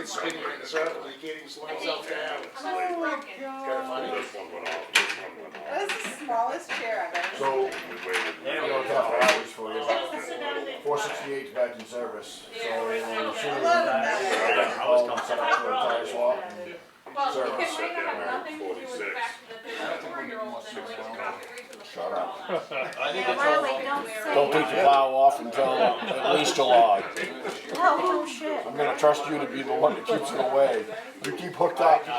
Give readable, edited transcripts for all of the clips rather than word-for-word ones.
it's spinning in a circle, you can't even slow yourself down. I'm gonna broken. Kinda funny. This one went off, this one went off. That's the smallest chair I've ever So, seen. We waited. I don't know if that's hours for you, Just to sit down and. 468 back in service, so Yeah, right now. as soon as I love that, that. I'll set up for a tire swap. Well, Sir, it might sit not have down nothing to do with the 46. fact that there's a 4-year-old that likes to drop it right to the Shut floor up. all that. I think Yeah, it's Riley, all. don't say Don't take the plow off until at least July. Oh, shit. I'm gonna trust you to be the one that keeps it away. You keep hooked up. You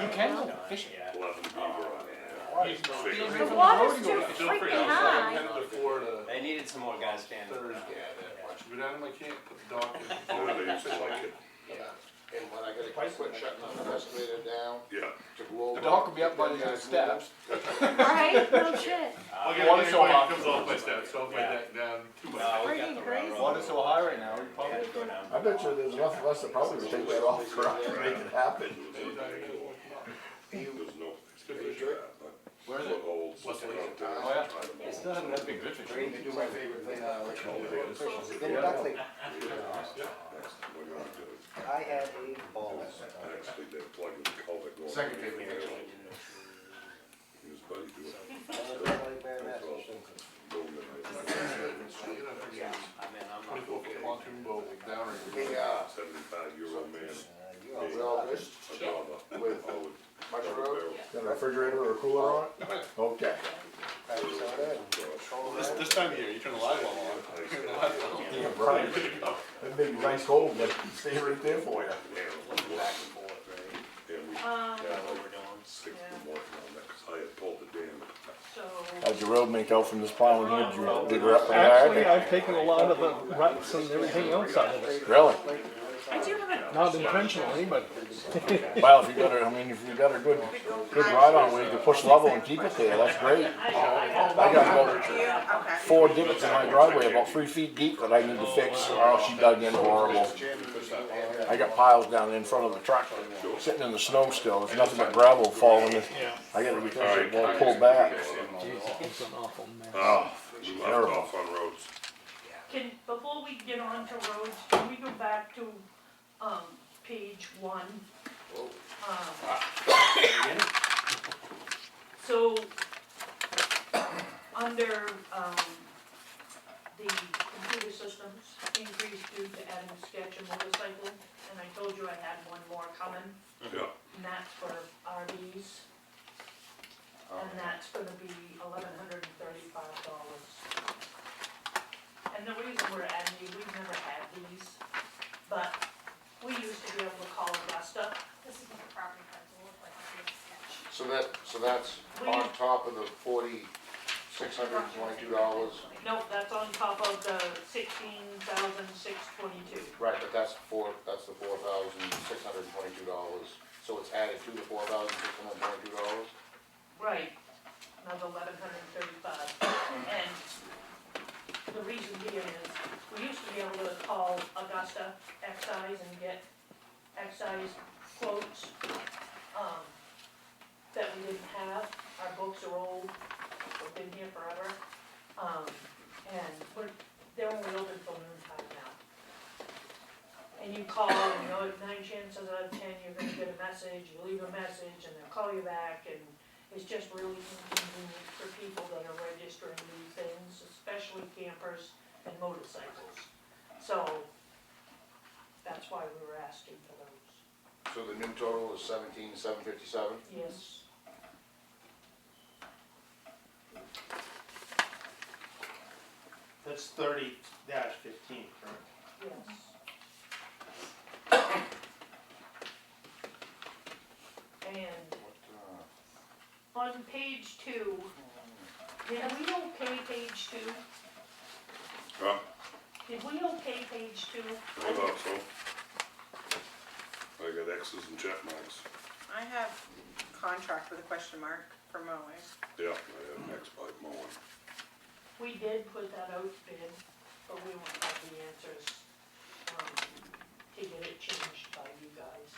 can go fishing. 11 beaver on it. The water's too freaking high. Headed before the They needed some more guys standing. Thursday, that much. But I can't put the dock in. Oh, they used to like it. And when I gotta quit shutting the excavator down Yeah. to go over. The dock will be up by the steps. Right? No shit. I'll get Water's so high. Comes off my steps, so if I deck down too much. No, we got Freaking the crazy. railroad. Water's so high right now, we Yeah, probably. go down. I bet you there's enough of us that probably would take that off for us to make it happen. There's no explanation of that, but Where is it? footholds. Wesley. out there. Oh, yeah. It's not that big good fishing. Do my favorite thing, like, We're gonna do it. I had a ball. Actually, they're plugging the culvert going. Second favorite thing. His buddy do it. Yeah, I mean, I'm not. 24-foot pontoon boat down right Hey, here. 75-year-old man. we all good? A father. With Oh, with Much double road? barrel. Got a refrigerator or a cooler on it? Okay. This time of year, you turn the light bulb on. Turn the light bulb on. Damn right. That'd make it nice cold, but stay right there for you. Back and forth, right? Yeah, we, Um, That's what we're doing. 6 in the morning on that, 'cause I had pulled the dam. so, How'd your road make out from this plowing here? Did you dig her up pretty Actually, hard? I've taken a lot of the ruts and everything else out of it. Really? I do have a Not intentionally, but Well, if you got her, I mean, if you got a good ride on where you can push level and keep it there, that's great. I got about okay. 4 divots in my driveway, about 3 feet deep that I need to fix, or else she dug in horrible. I got piles down in front of the truck, sitting in the snow still, there's nothing but gravel falling in. I gotta get that all pulled back. Jesus, it's an awful mess. Oh, we left off on roads. before we get on to roads, can we go back to, page 1? So, under, the computer systems, increase due to adding sketch and motorcycle, and I told you I had one more coming, Yeah. and that's for RVs. And that's gonna be $1,135. And the reason we're adding these, we've never had these, but we used to be able to call Augusta. This is what the property cards will look like, it's a sketch. So that's on top of the $4,622. Nope, that's on top of the $16,622. Right, but that's the $4,622. So it's added to the $4,622. Right, another $1,135. And the reason being is, we used to be able to call Augusta Excise and get excise quotes, that we didn't have. Our books are old, we've been here forever. And they're only open till noon time now. And you call, and you know, 9 chances out of 10, you're gonna get a message, you leave a message, and they'll call you back, and it's just really inconvenient for people that are registering these things, especially campers and motorcycles. So, that's why we were asking for those. So the new total is $17,757. Yes. That's 30-15, correct? Yes. And on page 2, did we okay page 2? Huh? Did we okay page 2? I thought so. I got X's and check marks. I have contract with a question mark for mowing. Yeah, I had an X pipe mowing. We did put that out bid, but we won't have the answers, to get it changed by you guys.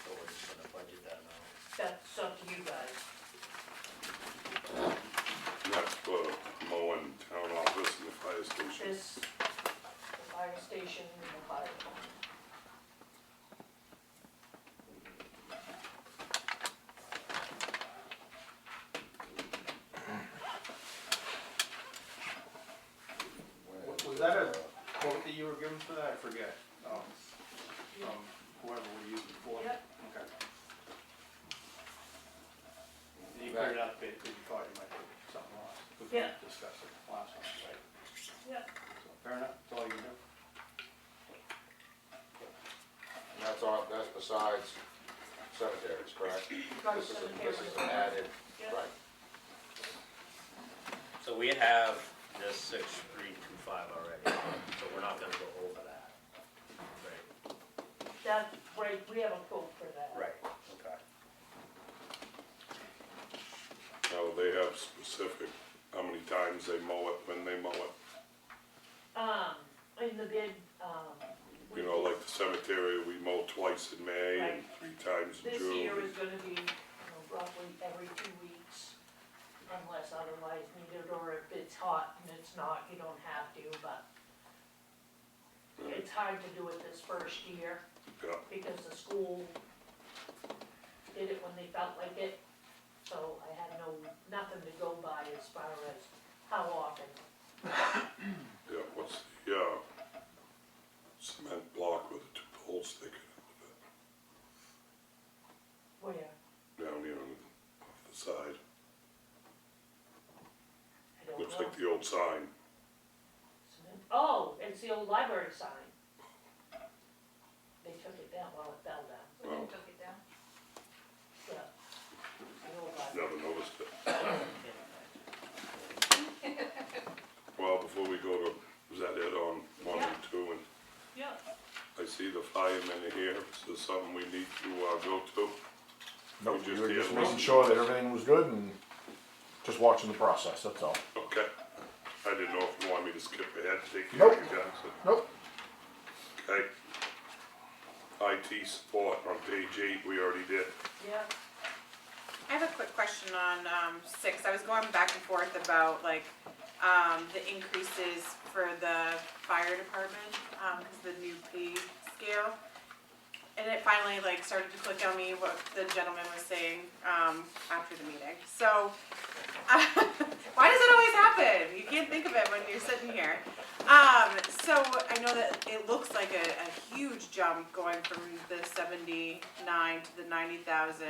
So we're just gonna budget that now. That's up to you guys. And that's for you were given for that, I forget, from whoever we used before? Yep. Okay. And you cleared out the bid because you thought you might take something else. We Yeah. discussed it last time, right? Yep. So, fair enough, that's all you can do. And that's besides cemeteries, correct? Right, This is cemeteries. an added, Yeah. right. So we have this 6325 already, so we're not gonna go over that. Right, That's right, we have a quote for that. right, okay. Now, they have specific, how many times they mow it, when they mow it. In the bid, You know, like the cemetery, we mow twice in May and Right. 3 times in this June. year is gonna be, roughly every 2 weeks, unless otherwise needed, or if it's hot and it's not, you don't have to, but it's hard to do it this first year, Yeah. because the school did it when they felt like it, so I had nothing to go by as far as how often. Yeah, what's the, cement block with the 2 poles sticking out of Where? it, down here on the side. I don't Looks know. like the old sign. Oh, it's the old library sign. They took it down while it fell down, We Well. didn't took it down. yeah. The old library. Never noticed it. Well, before we go to, is that it on 1 and 2? And Yeah, I see the firemen are here. Is this something we need to, go to? Nope, We we were just did making one. sure that everything was good and just watching the process, that's all. Okay. I didn't know if you want me to skip ahead and take care Nope. of you guys. Nope. Okay. IT support on page 8, we already did. yeah. I have a quick question on 6. I was going back and forth about like the increases for the fire department, because the new pay scale. And it finally like started to click on me what the gentleman was saying after the meeting. So why does it always happen? You can't think of it when you're sitting here. So I know that it looks like a huge jump going from the 79 to the 90,000.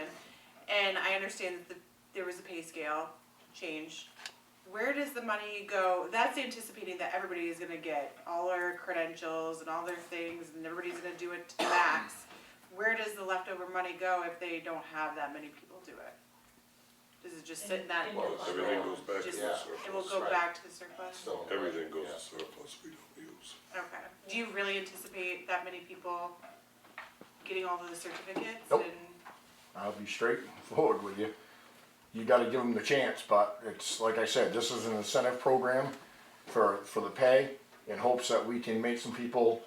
And I understand that there was a pay scale change. Where does the money go? That's anticipating that everybody is gonna get all our credentials and all their things and everybody's gonna do it to the max. Where does the leftover money go if they don't have that many people do it? Does it just sit in that? In Well, the everything fund. goes back to the Just- surplus. It will go Right. back to the surplus? Still. Everything goes Yeah. to surplus we don't use. Okay. Do you really anticipate that many people getting all of the certificates? Nope. And I'll be straightforward with you. You gotta give them the chance, but it's, like I said, this is an incentive program for the pay in hopes that we can make some people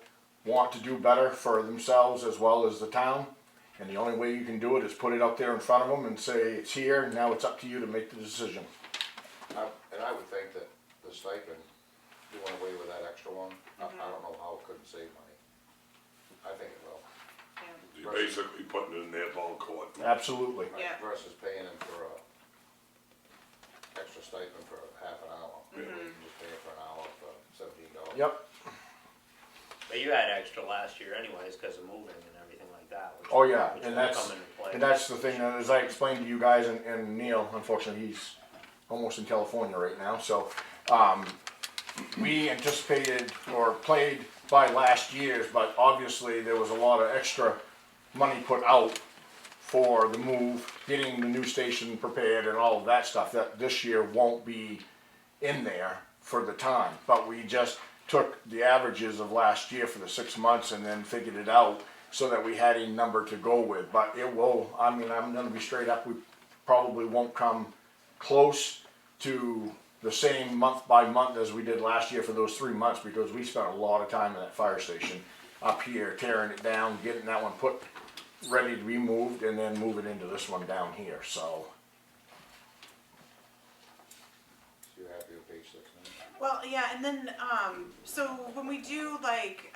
want to do better for themselves as well as the town. And the only way you can do it is put it up there in front of them and say, it's here, now it's up to you to make the decision. And I would think that the stipend, doing away with that extra one, I don't know how it couldn't save money. I think it will. yeah. You're basically putting it in their ball court. Absolutely. Right, Yeah. versus paying them for a extra stipend for half an hour. Maybe Mm-hmm. you can just pay it for an hour for $17. Yep. But you had extra last year anyways, cause of moving and everything like that. which- Oh, yeah, which and will that's- come into play. And that's the thing, and as I explained to you guys, and Neil, unfortunately, he's almost in California right now, so, we anticipated or played by last year's, but obviously there was a lot of extra money put out for the move, getting the new station prepared and all of that stuff, that this year won't be in there for the time, but we just took the averages of last year for the 6 months and then figured it out so that we had a number to go with, but it will, I mean, I'm gonna be straight up, we probably won't come close to the same month by month as we did last year for those 3 months, because we spent a lot of time in that fire station up here, tearing it down, getting that one put, ready to be moved, and then moving into this one down here, so. So you're happy with page 6 now? Well, yeah, and then, so when we do like,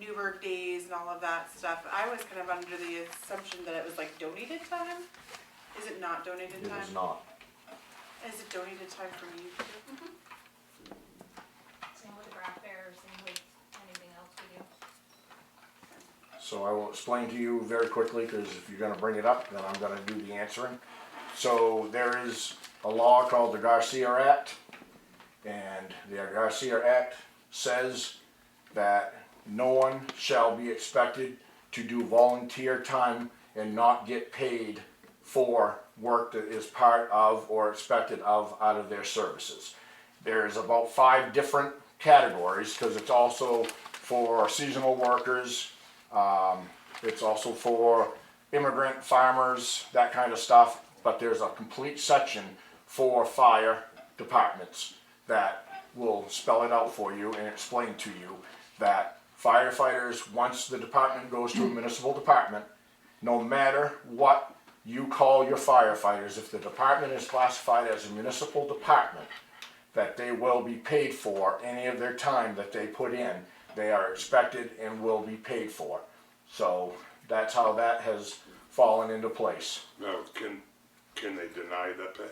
Newburgh Days and all of that stuff, I was kind of under the assumption that it was like donated time? Is it not donated It time? is not. Is it donated time from you too? Same with the craft fairs person with anything else with you. So I will explain to you very quickly, because if you're gonna bring it up, then I'm gonna do the answering. So there is a law called the Garcia Act, and the Garcia Act says that no one shall be expected to do volunteer time and not get paid for work that is part of or expected of out of their services. There's about 5 different categories, because it's also for seasonal workers, it's also for immigrant farmers, that kind of stuff, but there's a complete section for fire departments that will spell it out for you and explain to you that firefighters, once the department goes to a municipal department, no matter what you call your firefighters, if the department is classified as a municipal department, that they will be paid for any of their time that they put in. They are expected and will be paid for. So that's how that has fallen into place. Now, can they deny that pay?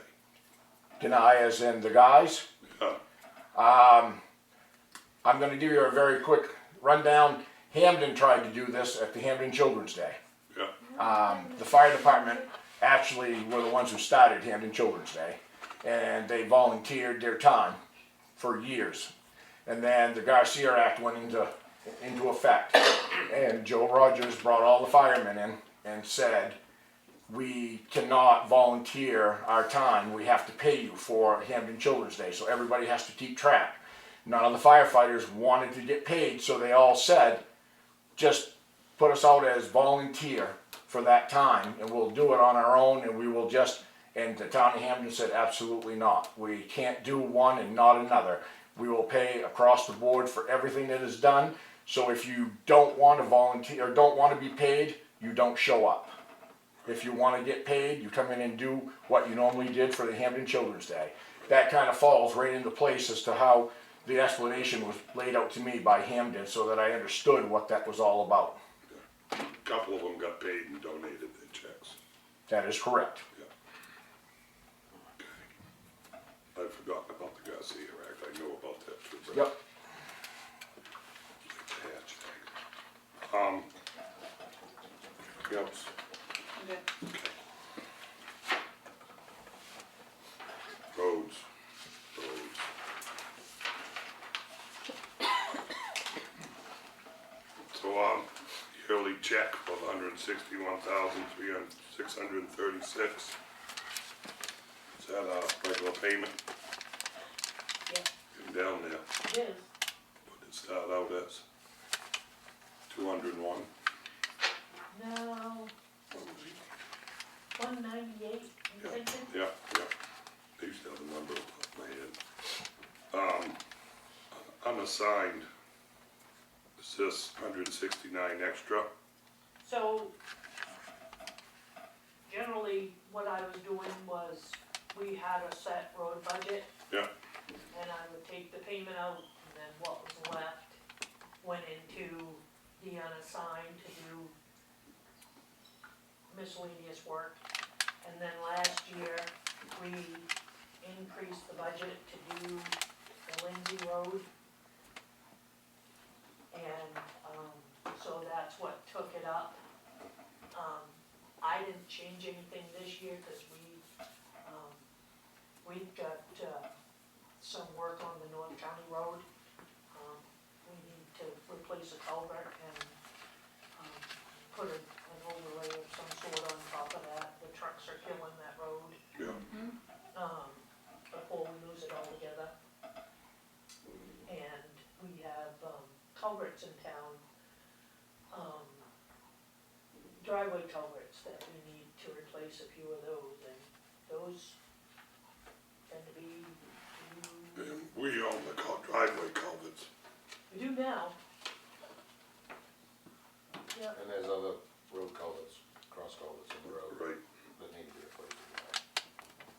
Deny as in the guys? Yeah, I'm gonna give you a very quick rundown. Hamden tried to do this at the Hamden Children's Day. yeah, The fire department actually were the ones who started Hamden Children's Day, and they volunteered their time for years. And then the Garcia Act went into effect, and Joe Rogers brought all the firemen in and said, we cannot volunteer our time, we have to pay you for Hamden Children's Day, so everybody has to keep track. None of the firefighters wanted to get paid, so they all said, just put us out as volunteer for that time, and we'll do it on our own, and we will just, and the town of Hamden said, absolutely not. We can't do one and not another. We will pay across the board for everything that is done, so if you don't want to volunteer, or don't want to be paid, you don't show up. If you want to get paid, you come in and do what you normally did for the Hamden Children's Day. That kind of falls right into place as to how the explanation was laid out to me by Hamden, so that I understood what that was all about. a couple of them got paid and donated their checks. That is correct. Okay. I'd forgotten about the Garcia Act, I know about that too. Brett. Yep. Anything else? Okay. Roads. So, yearly check of $161,636. Is that a regular payment? Yeah, Getting down there, it is. what did it start out as? 201? No, 198, I'm thinking. Yeah, yeah. I used to have a number off my head. Unassigned, is this 169 extra? So, generally, what I was doing was, we had a set road budget, Yeah, and I would take the payment out, and then what was left went into the unassigned to do miscellaneous work. And then last year, we increased the budget to do the Lindsay Road. And, so that's what took it up. I didn't change anything this year, cause we've got, some work on the North County Road. We need to replace a culvert and, put an overlay of some sort on top of that. The trucks are killing that road, yeah, before we lose it altogether. And we have, culverts in town, driveway culverts that we need to replace a few of those, and those tend to be, and we own the driveway culverts. we do now. Yep, And there's other road culverts, cross culverts in the road Right. that need to be replaced.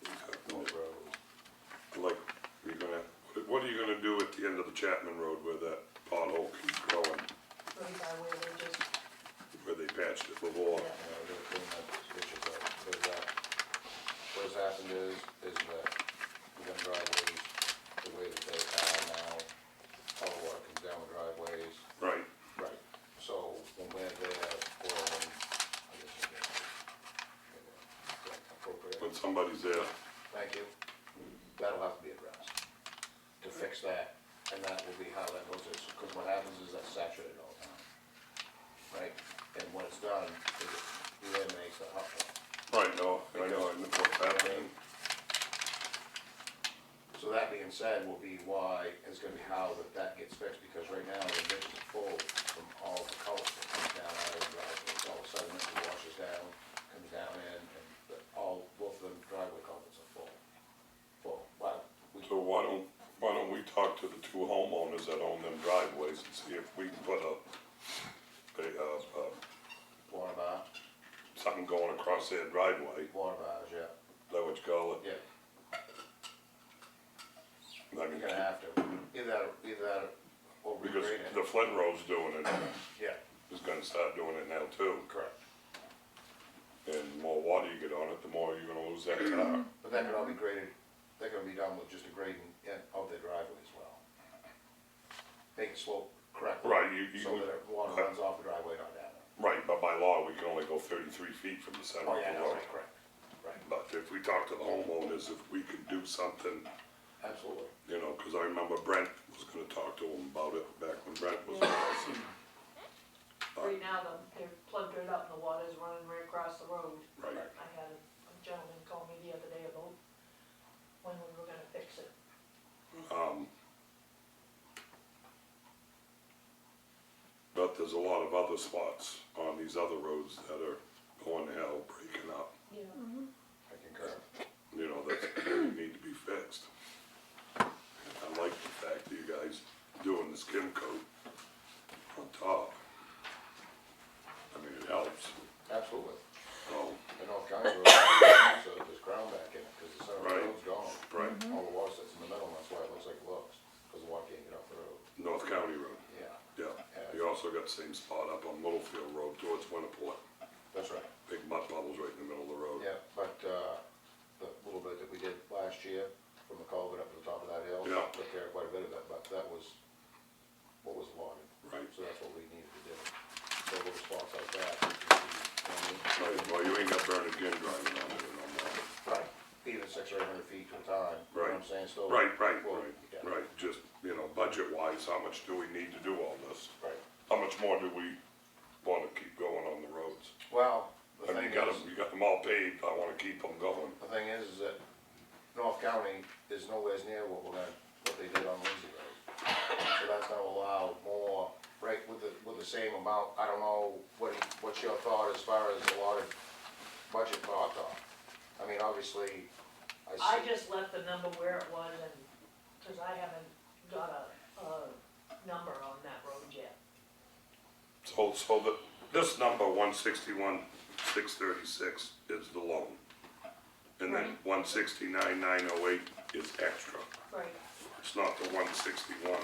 Exactly. Those roads. Like, what are you gonna do at the end of the Chapman Road where that pothole keeps growing, right by where they just, where they patched it before? yeah. You know, they're cleaning up ditches up, because what's happened is that the driveways, the way that they are now, all the water comes down is there. Thank you. That'll have to be addressed, to fix that, and that will be how that goes, because what happens is that's saturated all the time. Right, and when it's done, it eliminates the hot water. Right, no, I know what's happening. So that being said, will be why, it's gonna be how that gets fixed, because right now the ditch is full from all the culvert that comes down out of the driveway. It's all sediment that washes down, comes down in, and both of them driveway culverts are full. Wow, So why don't we talk to the two homeowners that own them driveways and see if we can put water bar, something going across their driveway, water bars, yeah, is that what you call it? yeah, I mean, you're gonna have to, either that, or because regrade it. the Flint Road's doing it, Yeah, is gonna start doing it now too. correct, And the more water you get on it, the more you're gonna lose that tar. but that could all be graded, that could be done with just a grading of the driveway as well. Make it slope correctly. Right, So that the water runs off the driveway, not down. Right, but by law, we can only go 33 feet from the center Oh, of yeah, the no, road. right, correct, right, But if we talk to the homeowners, if we could do something, absolutely. you know, cause I remember Brent was gonna talk to him about it back when Brent was with us. Right now, they're plugged right up and the water's running right across the road. Right, I had a gentleman call me the other day about when we were gonna fix it. but there's a lot of other spots on these other roads that are going to hell, breaking up, Yeah. I concur. you know, that really need to be fixed. And I like the fact that you guys doing the skim coat on top. I mean, it helps, Absolutely. so, The North County Road, so there's ground back in it, because the center of the Right. road's gone. right, All the water sits in the middle, and that's why it looks like it looks, because the water can't get off the road. North County Road, Yeah, yeah. You also got the same spot up on Littlefield Road towards Winniport, that's right. big mud puddles right in the middle of the road. Yeah, but, the little bit that we did last year, from the culvert up to the top of that hill, Yeah. took care of quite a bit of that, but that was what was allotted. Right. So that's what we needed to do. So little spots like that, we can see, you know what I mean? Right, well, you ain't got Bernadine driving on it no more. Right, even 600 or 800 feet at a time, you know what I'm saying, still. Right, Well, right, yeah. right, just, you know, budget wise, how much do we need to do all this? Right, How much more do we wanna keep going on the roads? well, the I mean, thing you got them all paved, I wanna keep them going. the thing is that North County is nowhere near what they did on Lindsay Road. So that's gonna allow more, right, with the same amount, I don't know, what's your thought as far as a lot of budget for hot dog? I mean, obviously, I just left the number where it was and, cause I haven't got a number on that road yet. So this number, 161,636 is the loan. And then Right. 169,908 is extra. Right. It's not the 161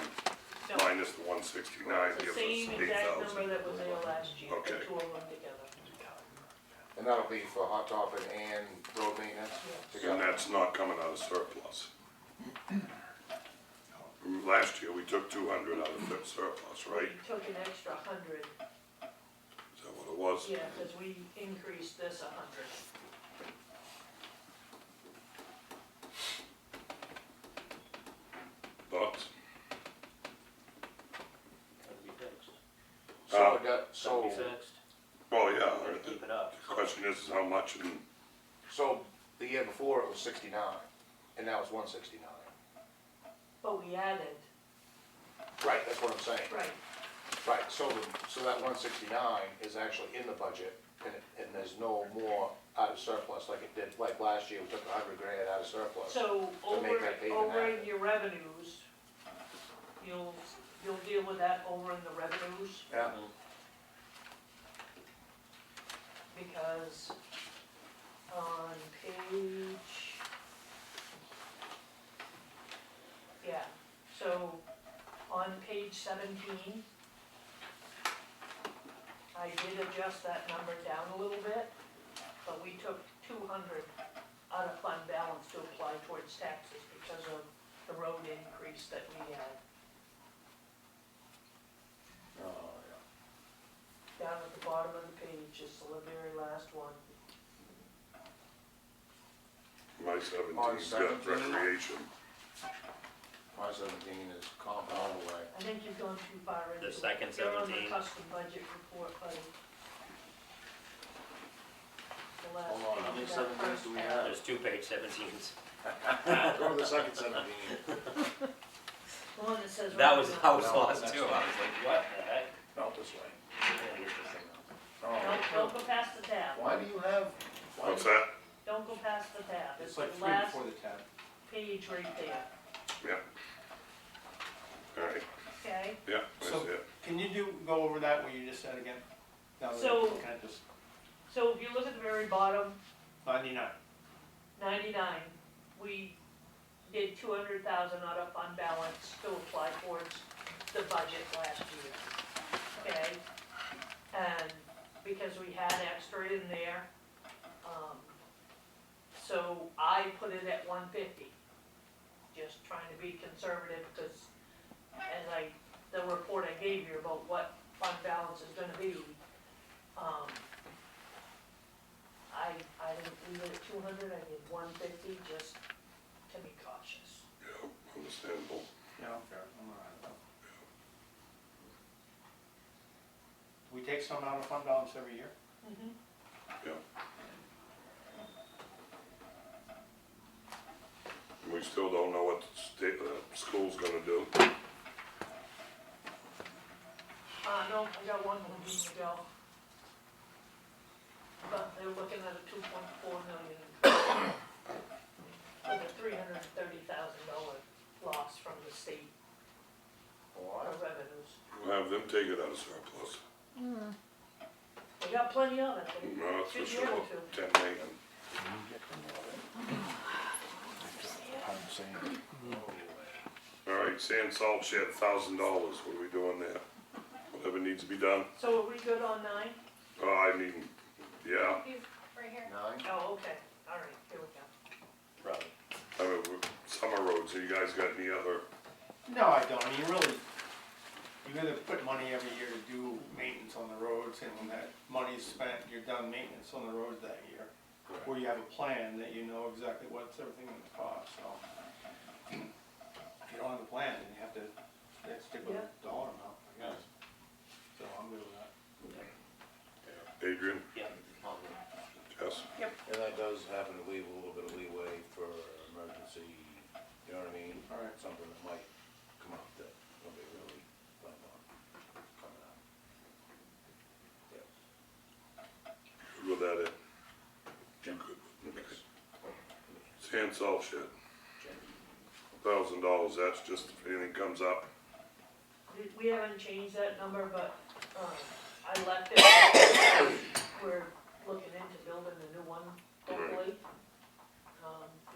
No, minus the 169 it's the gives same us exact 8,000. number that was there last year, the Okay. two of them together. and that'll be for hot topping and road maintenance Yeah. And together. that's not coming out of surplus. Last year, we took 200 out of that surplus, right? We took an extra 100, Is that what it was? yeah, cause we increased this 100. Thoughts? Gotta be fixed. So Uh, we got, Gotta so, be fixed, Well, yeah, gotta keep it up. the question is how much and, so the year before it was 69, and now it's 169. But we added, Right, that's what I'm saying. right, Right, so that 169 is actually in the budget, and there's no more out of surplus like it did, like last year, we took 100 grand out of surplus. so To make that payment over happen. your revenues, you'll deal with that over in the revenues, Yeah, because on page, yeah, so on page 17, I did adjust that number down a little bit, but we took 200 out of fund balance to apply towards taxes because of the road increase that we had. oh, yeah. Down at the bottom of the page, just the very last one. my I-17's got 17? recreation. I-17 is common all the way. I think you've gone too far into it. The second You're on the 17. custom budget report, buddy. The last Hold on, page how of many that 17s first do we tab. have? There's 2 page 17s. Go to the second 17. The one that says. That was, revenue. I was No, lost that's too, I was like, what the heck? Not this way. Don't go past the tab. Why do you have? why What's do you- that? Don't go past the tab. It's It's like the three last before the tab. page right there, Alright, okay? yeah, that's So- it. Can you go over that, what you just said again? Now that So- I'm looking at this, So if you look at the very bottom, 99. 99, we did 200,000 out of fund balance to apply towards the budget last year, okay? And because we had extra in there, so I put it at 150. Just trying to be conservative, because as the report I gave you about what fund balance is gonna be, I didn't leave it at 200, I did 150, just to be cautious. Yeah, understandable. Yeah, fair, I'm all right with that. We take some out of fund balance every year? We still don't know what the state, school's gonna do. No, I got one more meeting to go. But they're looking at a 2.4 million with a $330,000 loss from the state Why? of revenues. We'll have them take it out of surplus. We got plenty of it, they No, that's for should be sure. able to. 10 million. Alright, sand salt shed, $1,000. What are we doing there? Whatever needs to be done. So are we good on 9? I mean, yeah. Right here. 9? Oh, okay, all right, here we go. Probably. I mean, summer roads, have you guys got any other? No, I don't, I mean, really, you gotta put money every year to do maintenance on the roads, and when that money's spent, you're done maintenance on the roads that year. Or you have a plan that you know exactly what's everything gonna cost, so. If you don't have a plan, then you have to stick with a dollar amount, I guess. So I'm good with that. Adrian, Yeah. Jess? And that does happen to leave a little bit of leeway for emergency, you know what I mean? All right. Something that might come up that nobody really planned on coming up. Good with that, Ed? You good? Okay. Sand salt shed, $1,000, that's just if anything comes up. We haven't changed that number, but, I left it, we're looking into building a new one, hopefully.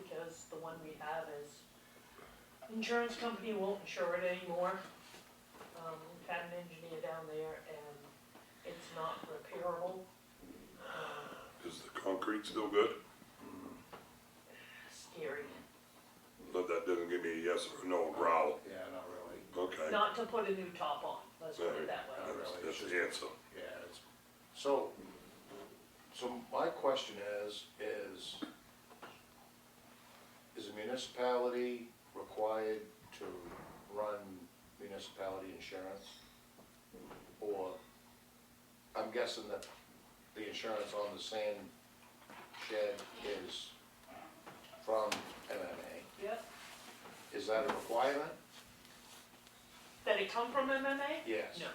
Because the one we have is, insurance company won't insure it anymore. We've had an engineer down there and it's not repairable. Is the concrete still good? Scary, But that doesn't give me a yes or a no, growl. Yeah, not really. Okay. not to put a new top on, let's put it that way. That's the answer. Yeah, it's, so my question is a municipality required to run municipality insurance? Or, I'm guessing that the insurance on the sand shed is from MMA. Yep, Is that a requirement? that it come from MMA? Yes. No.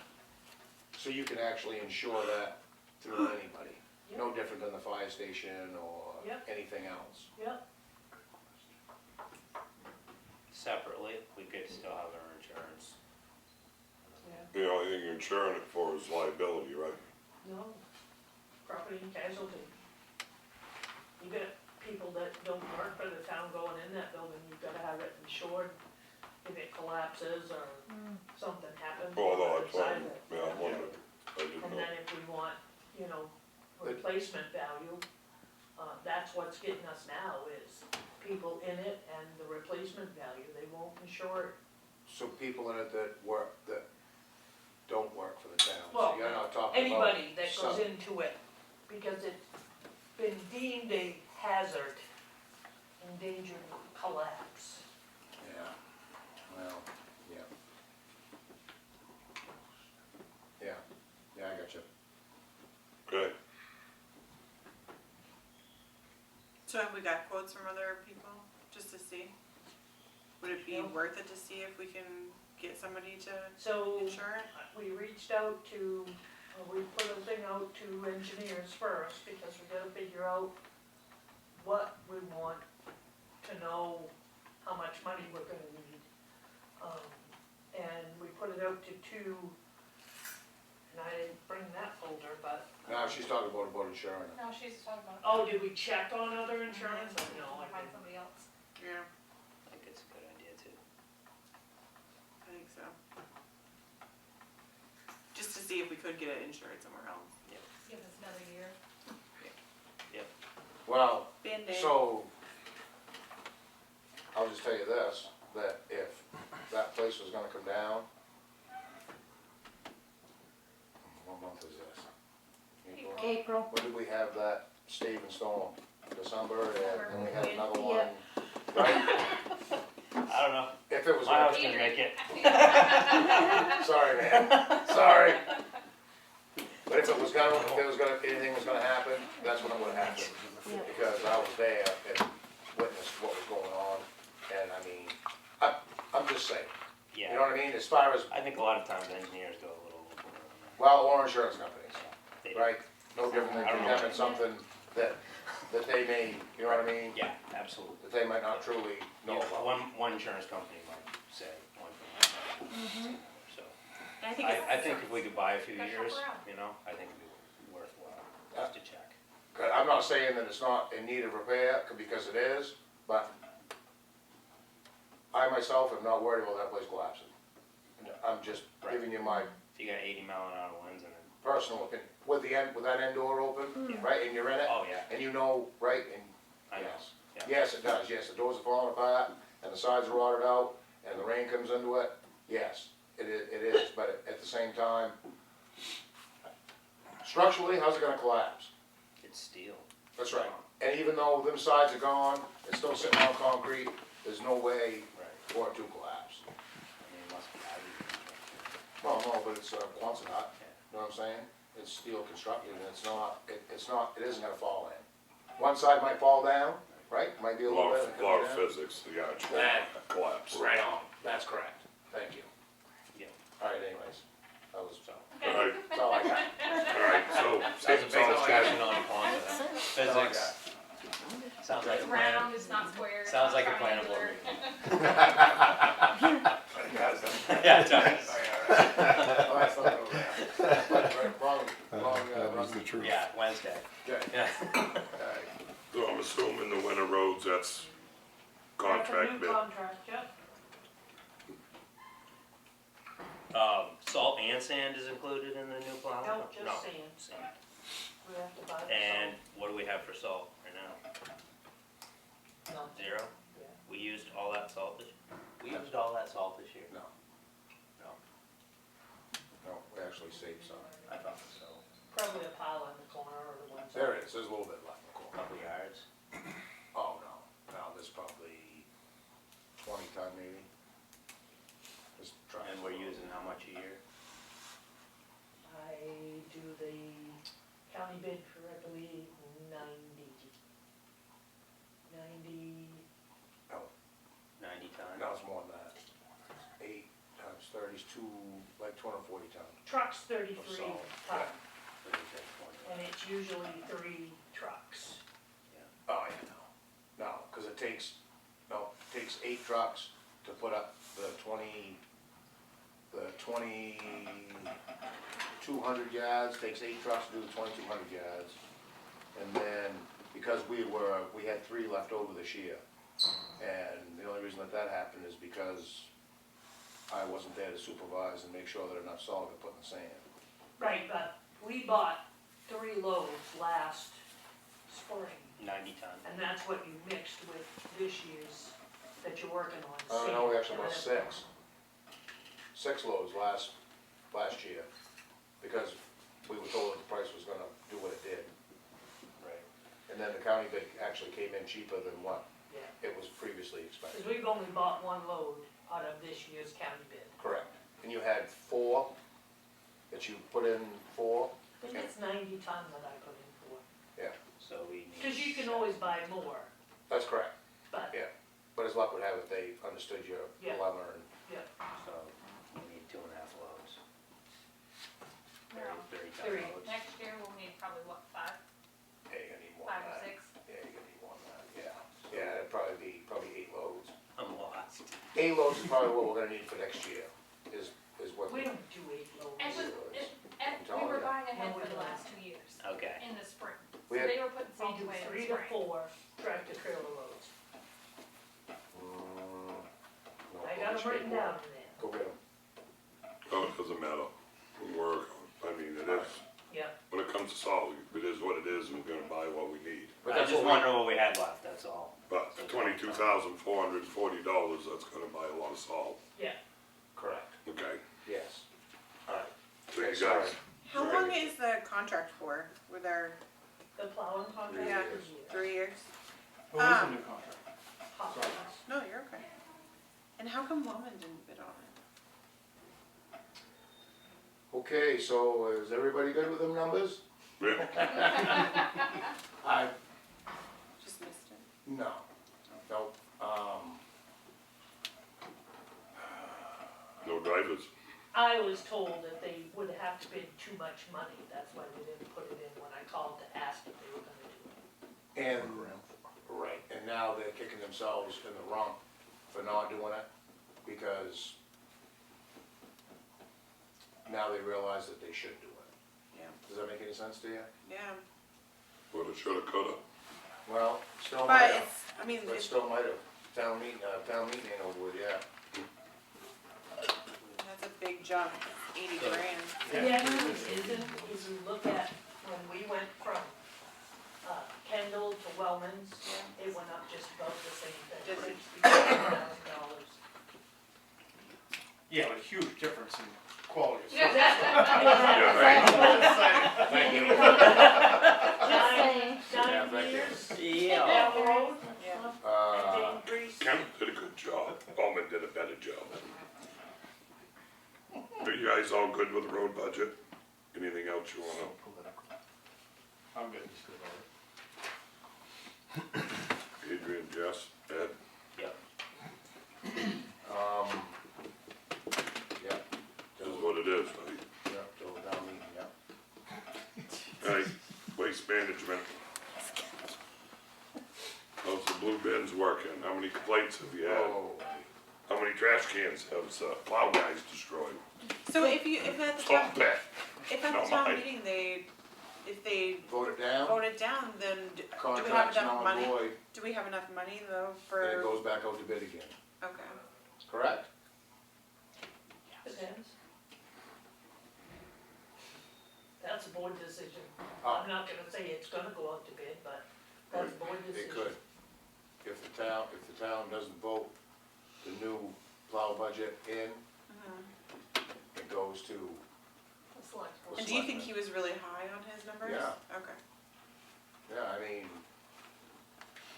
So you can actually insure that through anybody? No different than the fire station or Yep. anything else? Yep, Separately, we could still have our insurance. yeah, The only thing you're insuring it for is liability, right? no, property and casualty. You got people that don't work for the town going in that building, you've gotta have it insured if it collapses or something happens. Oh, no, I inside told it. you, yeah, I wondered, I didn't And know. then if we want, replacement value, that's what's getting us now is people in it and the replacement value, they won't insure it. So people in it that work, that don't work for the town, so Well, you're not talking about. Anybody that goes some- into it, because it's been deemed a hazard. endangered collapse. Yeah, well, yeah. Yeah, I got you. Okay, So have we got quotes from other people, just to see? Would it be Nope. worth it to see if we can get somebody to So, insure it? we reached out to, we put a thing out to engineers first, because we gotta figure out what we want to know how much money we're gonna need. And we put it out to two, and I didn't bring that folder, but, Now, she's talking about insurance. No, she's talking about. oh, did we check on other insurance? No, I Find didn't. somebody else. Yeah, I think it's a good idea too. I think so. Just to see if we could get it insured somewhere else. Give us another year. Well, Band-Aid. so, I'll just tell you this, that if that place was gonna come down, what month is this? April? April. When did we have that Stephen storm? December, and we had Yeah. another one, right? I don't know, If it was my house gonna, can make it. sorry, man, sorry. But if it was gonna, anything was gonna happen, that's when it would've happened. Because I was there and witnessed what was going on, and I mean, I'm just saying, you know Yeah, what I mean, as far as, I think a lot of times engineers go a little overboard on that. well, or insurance companies, They do. right? No different than I don't know. having something that they may, you know what I mean? Yeah, absolutely. That they might not truly know Yeah, about. one insurance company might say one thing, so. And I think I think if we could buy a few Gotta shop years, around. you know, I think it'd be worthwhile just to check. 'Cause I'm not saying that it's not in need of repair, because it is, but I myself am not worried about that place collapsing. I'm just giving you my If you got 80-mile-an-hour winds and then, personal opinion, with that end door open, Yeah. right, and you're in it, oh yeah, and you know, right, and I know, yes. yeah. Yes, it does, yes, the doors are falling apart, and the sides are rotted out, and the rain comes into it, yes, it is, but at the same time, structurally, how's it gonna collapse? It's steel. That's right, and even though them sides are gone, it's still sitting on concrete, there's no way Right, for it to collapse. I mean, it must be heavy. Well, no, but it's Quonset, you know what I'm saying? It's steel constructed, and it's not, it isn't gonna fall in. One side might fall down, right, might be a a little lot bit. of, it could lot be of down. physics, the actual That- collapse. Right on, that's correct, thank you. Yeah. Alright, anyways, that was, Alright, that's all I got. alright, so, That's a big discussion on Quonset. Physics. Sounds like a It's plan. round, it's not square. it's Sounds not like a plan of triangular. Yeah, it does. Oh, that's not over there. Wrong, That wrong, is the truth. Yeah, Wednesday. okay, Yeah. alright. so I'm assuming the winter roads, that's contract That's a bid. new contract, yeah. Salt and sand is included in the new plow? No, just sand. Sand. We have to buy the And what do we have for salt right now? salt. No. 0? Yeah. We used all that salt this, we used all that salt this year? No, No, no, we actually saved some. I thought so. Probably a pile in the corner or the one side. There it is, there's a little bit left in the corner. Couple yards. Oh, no, there's probably 20 ton maybe. Just try. And we're using how much a year? I do the county bid for, I believe, 90. 90 ton? No, it's more than that. 8 times 30 is like 240 ton. Trucks 33 Of salt, ton, What do you think, 20? and it's usually 3 trucks. Oh, yeah, no, cause it takes 8 trucks to put up the 2,200 yards, takes 8 trucks to do the 2,200 yards. And then, because we had 3 left over this year, and the only reason that happened is because I wasn't there to supervise and make sure that enough salt got put in the sand. Right, but we bought 3 loads last spring, 90 ton. and that's what you mixed with this year's that you're working on. No, we actually sand, bought and then- 6 loads last year, because we were told that the price was gonna do what it did. Right. And then the county bid actually came in cheaper than what Yeah, it was previously cause expensive. we've only bought one load out of this year's county bid. Correct. And you had 4 that you put in for? I think it's 90 ton that I put in for, So we need. cause you can always buy more, That's correct. but, Yeah. But as luck would have it, they understood your Yeah. dilemma and yeah, So we need 2.5 loads. Well, 30 ton three. loads. next year we'll need probably what, 5, yeah, you're gonna need more 5 than or that. 6? Yeah, you're gonna need more than that, yeah. Yeah, it'd probably be 8 loads. I'm lost. 8 loads is probably what we're gonna need for next year, is what. we don't do 8 loads. And Yes. and I'm telling we were you. buying ahead No, we for the don't. last 2 years, Okay. in the spring. So We had- they were putting We salt do away in 3 the to spring. 4 tractor trailer loads. No, I got them written down in there. Go get them. Oh, it doesn't matter. I mean, it is, Yeah, when it comes to salt, it is what it is, and we're gonna buy what we need. But I that's just what we- wonder what we had left, that's all. But $22,440, that's gonna buy a lot of salt, yeah. Correct, okay? yes. Alright. So you Okay, sorry. guys, How long is the contract for? Were there The plowing contract Yeah. is a year. 3 years? Who is the new contract? Hopkins. No, you're okay. And how come Wellman didn't bid on it? Okay, so is everybody good with them numbers? yeah, I, Just missed it. no, nope, no drivers. I was told that they would have to bid too much money, that's why they didn't put it in when I called to ask if they were gonna do it. and, right, and now they're kicking themselves in the rump for not doing it, because now they realize that they should do it. Yeah. Does that make any sense to you? Yeah. Woulda, shoulda, coulda. Well, still But might have, it's, I mean, but it's, still might have, town meeting ain't over with, yeah. that's a big jump, 80 So- grand. Yeah, isn't, if you look at when we went from, Kendall to Wellman's, it went up just about the same thing, Just- $60,000. Yeah, but a huge difference in quality of service. Yeah, right. Thank you. Nine thank you. years Yeah. down the road, Yeah. and the increase. Kent did a good job, Bowman did a better job. Are you guys all good with the road budget? Anything else you wanna? I'm good. Adrian, Jess, Ed? Yep. Yeah, This is what it is, right? yeah, till the town meeting, yeah. Hey, waste management. How's the blue bins working? How many complaints have you had? Oh, How many trash cans have plow guys destroyed? So if at the Stop town, that. if at No, the town mine. meeting if they vote it down, vote it down, then do we have contract's enough null and money? void, Do we have enough money though and it for, goes back out to bid again, okay. correct? Depends. That's a board decision. Oh. I'm not gonna say it's gonna go out to bid, but that's a board decision. It could. If the town doesn't vote the new plow budget in, it goes to, The select board. And do you think he was really high on his numbers? Yeah. Okay.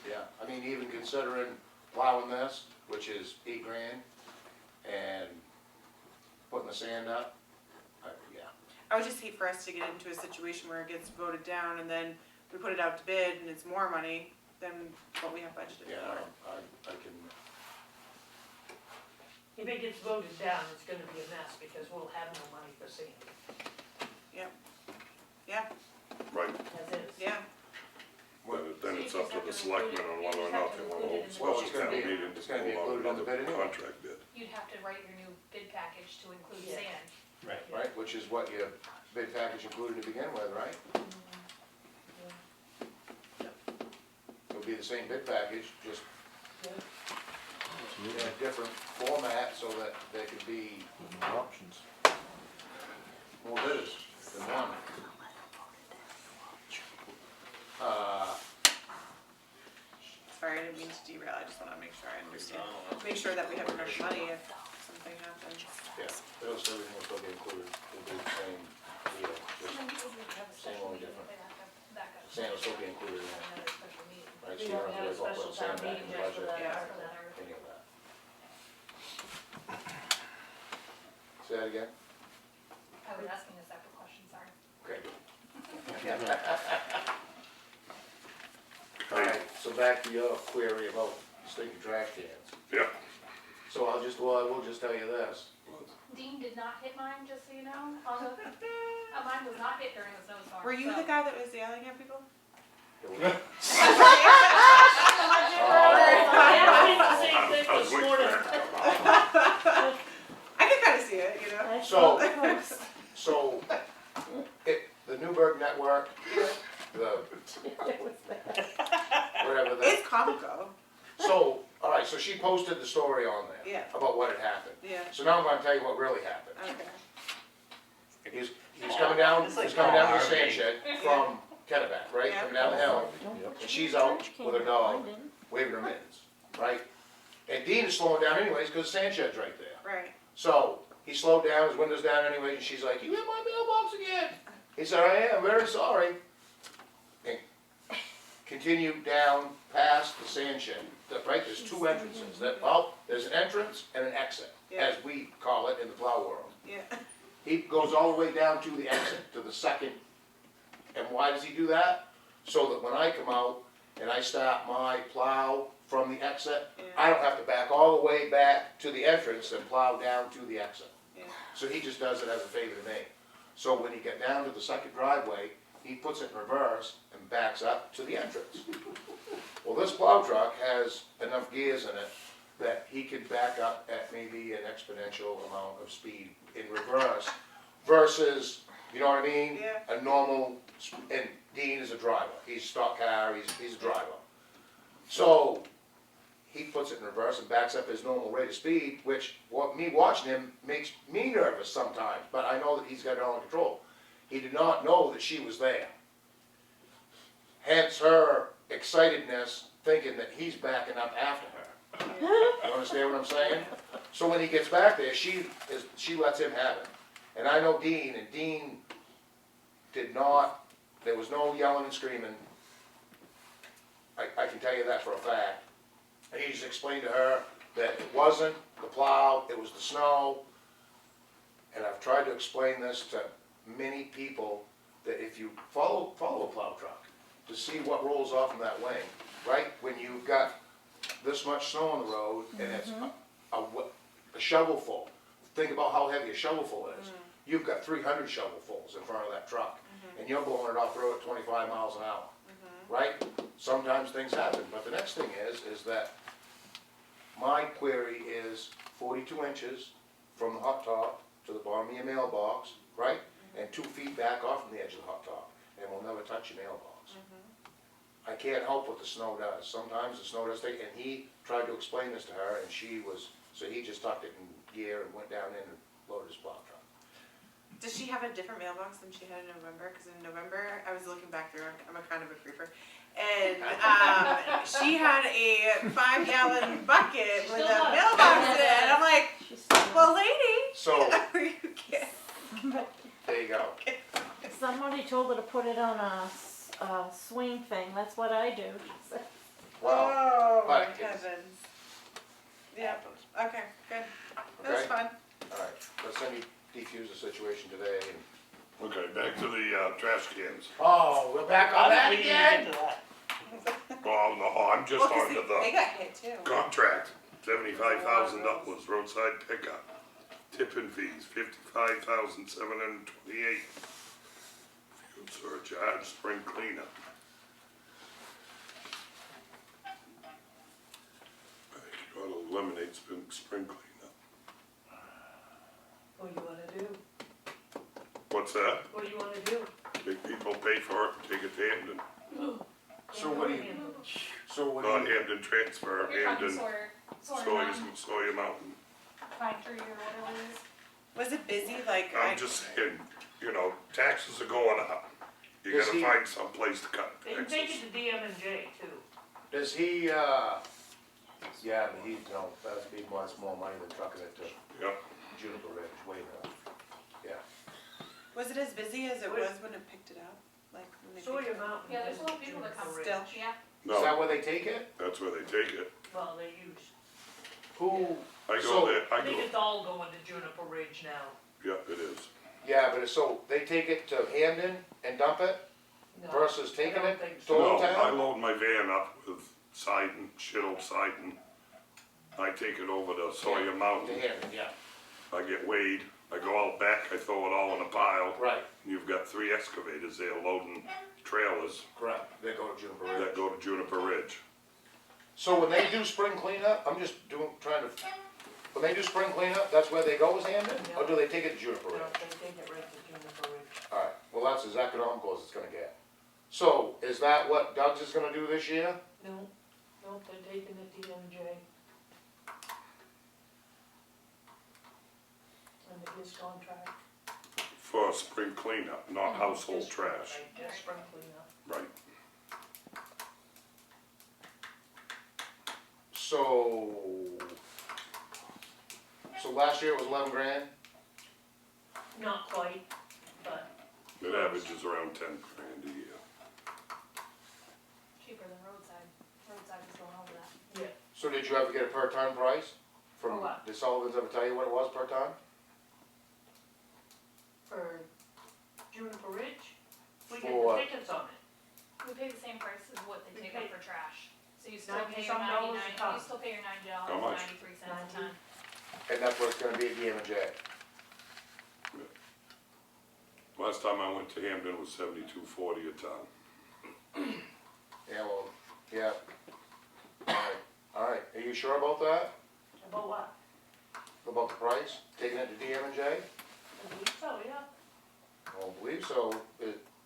yeah, I mean, even considering plowing this, which is $8,000, and putting the sand up, yeah. I would just hate for us to get into a situation where it gets voted down and then we put it out to bid and it's more money than what we have budgeted Yeah, for. I can, If it gets voted down, it's gonna be a mess, because we'll have no money for sand, Yeah, Right, as is. yeah. then it's up to the selectmen on whether or not they wanna hold Well, special it's gonna town be- meeting it's to gonna be pull out included in the another bid anyway. contract bid. You'd have to write your new bid package to include Yeah. sand. right, which is what your bid package included to begin with, right? It'll be the same bid package, just in a different format, so that there could be Options. more bidders than one. Sorry, I didn't mean to derail. I just wanna make sure I understand. Make sure that we have enough money if something happens. Yeah, everything will still be included, it'll be the same deal, just same only different. Sand will still be included in that, right, next We year. haven't had a and we'll special put town sand back meeting in just for budget, that, Yeah. for that. any of that. Say that again? I was asking a separate question, sorry. Okay. Alright, so back to your query about stinky trash cans. Yeah. So I will just tell you this. Dean did not hit mine, just so you know, on the, mine was not hit during the snowstorm. Were you so- the guy that was yelling at people? Yeah, I did the same thing I was this waiting morning. for that. I can kind of see it, you know? So, the Newburgh Network, the, whatever that, It's comical. so, alright, so she posted the story on there. Yeah. About what had happened. Yeah, So now I'm gonna tell you what really happened. okay. He's coming down the sand shed from Kennebec, right, Yeah. coming down the hill, and she's out with her dog, waving her mittens, right? And Dean is slowing down anyways, cause the sand shed's right there. Right. So, he slowed down, his windows down anyway, and she's like, "You hit my mailbox again." He said, "I am very sorry." And continued down past the sand shed, right, there's two entrances, there's an entrance and an exit, Yeah. as we call it in the plow world. Yeah. He goes all the way down to the exit, to the second, and why does he do that? So that when I come out and I start my plow from the exit, I don't have to back all the way back to the entrance and plow down to the exit. Yeah. So he just does it as a favor to me. So when he get down to the second driveway, he puts it in reverse and backs up to the entrance. Well, this plow truck has enough gears in it that he can back up at maybe an exponential amount of speed in reverse versus, you know what I mean? Yeah. A normal, and Dean is a driver, he's stock car, he's a driver. So, he puts it in reverse and backs up his normal rate of speed, which, me watching him makes me nervous sometimes, but I know that he's got it all under control. He did not know that she was there. Hence her excitedness, thinking that he's backing up after her. You understand what I'm saying? So when he gets back there, she lets him have it. And I know Dean, and Dean did not, there was no yelling and screaming. I can tell you that for a fact. And he just explained to her that it wasn't the plow, it was the snow. And I've tried to explain this to many people, that if you follow a plow truck to see what rolls off from that wing, right? When you've got this much snow on the road and it's a shovelful, think about how heavy a shovelful is. You've got 300 shovelfuls in front of that truck, and you're blowing it off the road at 25 miles an hour, right? Sometimes things happen, but the next thing is that my query is 42 inches from the hot top to the bottom of your mailbox, right? And 2 feet back off from the edge of the hot top, and we'll never touch your mailbox. I can't help what the snow does. Sometimes the snow does take, and he tried to explain this to her, and so he just tucked it in gear and went down in and loaded his plow truck. Does she have a different mailbox than she had in November? Because in November, I was looking back through, I'm a kind of a creeper. And she had a 5-gallon bucket with a mailbox in it. And I'm like, well, lady, So, you can't. there you go. Somebody told her to put it on a swing thing, that's what I do. Well, Oh, my but it's- heavens. Yeah, okay, good. That's Okay. fun. alright, let's let me defuse the situation today. And Okay, back to the, trash cans. oh, we're back on that again? Well, no, I'm just Well, 'cause on to they the got hit too. contract, $75,000, roadside pickup. Tipping fees, $55,728. Fuel surcharge, spring cleanup. I think you ought to eliminate spring cleanup. What do you wanna do? What's that? What do you wanna do? Make people pay for it and take it to Hamden. So what do you, Not Hamden Transfer, You're talking Hamden Sawyer Sawyer Mountain. Pine Tree or whatever it is. Was it busy? Like, I'm just saying, you know, taxes are going up. You Does gotta he- find some place to cut They can take taxes. it to DM&J too. does he, yeah, but he, no, that's be much more money than trucking it to Yep. Juniper Ridge, way more. Yeah. was it as busy as it was when it picked it up? Like when they picked Sawyer it up? Mountain. Yeah, there's is a lot of people that come. Juniper Still. Ridge. Yeah, Is that No, where they take it? that's where they take it. Well, they use, Who? I So, go there, I I think go, it's all going to Juniper Ridge now. yeah, it is. Yeah, but so they take it to Hamden and dump it No, versus I taking don't it think to so. No, Old I Town? load my van up with siding, shit old siding. I take it over to Sawyer To Mountain, Hamden, yeah, I get weighed, I go out back, I throw it all in a pile. right, You've got 3 excavators there loading trailers correct, they go to Juniper Ridge. that go to Juniper Ridge. So when they do spring cleanup, I'm just trying to, when they do spring cleanup, that's where they go is Hamden? Or do they take it to Juniper No, Ridge? they take it right to Juniper Ridge. Alright, well, that's as economical as it's gonna get. So, is that what Doug's is gonna do this year? No, no, they're taking it to MJ. Under his contract. For spring cleanup, not household Just- trash, Right, just spring cleanup. right? So last year it was 11 grand? Not quite, but It averages around 10 grand a year. Cheaper than roadside. Roadside is going over that. yeah, So did you ever get a per ton price? From, For what? did Sullivan's ever tell you what it was per ton? for Juniper Ridge, we get For- the tickets on it. We pay the same price as what they We take up pay- for trash. So you still pay your $90-some a 99, ton. you still pay your How $90 much? 93 cents a ton. And that's what it's gonna be at the M&J. Last time I went to Hamden was 72.40 a ton. Yeah, well, yeah. Alright, are you sure about that? About what? About the price? Taking it to DM&J? I believe so, yeah. I don't believe so.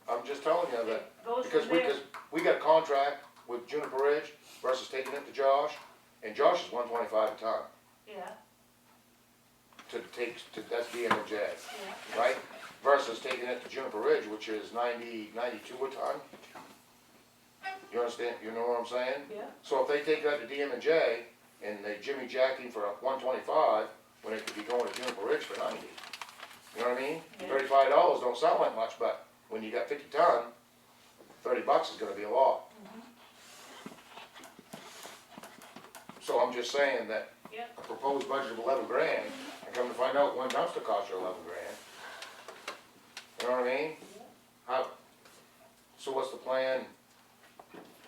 I'm just telling you that, It goes because from there. we got a contract with Juniper Ridge versus taking it to Josh, and Josh is 125 a ton Yeah, that's DM&J, yeah. right? Versus taking it to Juniper Ridge, which is 92 a ton. You understand, you know what I'm saying? Yeah, So if they take that to DM&J, and they Jimmy jacking for 125, when it could be going to Juniper Ridge for 90. You know what I mean? Yeah. $35 don't sound like much, but when you got 50 ton, $30 is gonna be a lot. So I'm just saying that yeah. a proposed budget of 11 grand, and come to find out one dumpster costs you 11 grand. You know what I mean? How, so what's the plan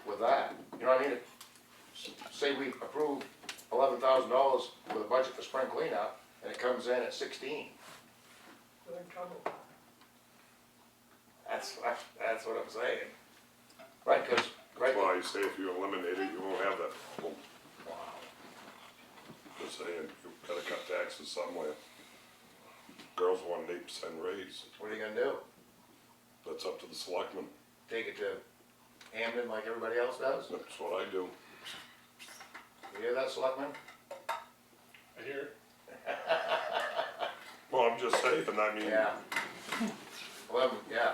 with that? You know what I mean? Say we approve $11,000 with a budget for spring cleanup, and it comes in at 16. We're in trouble. That's what I'm saying. Right, cause, right, That's why I say if you eliminate it, you won't have that problem. Just saying, you've gotta cut taxes somewhere. Girls want an 8% raise, what are you gonna do? that's up to the selectmen, Take it to Hamden like everybody else does? that's what I do. You hear that, selectman? I hear it. Well, I'm just saying, I mean. Yeah. 11, yeah.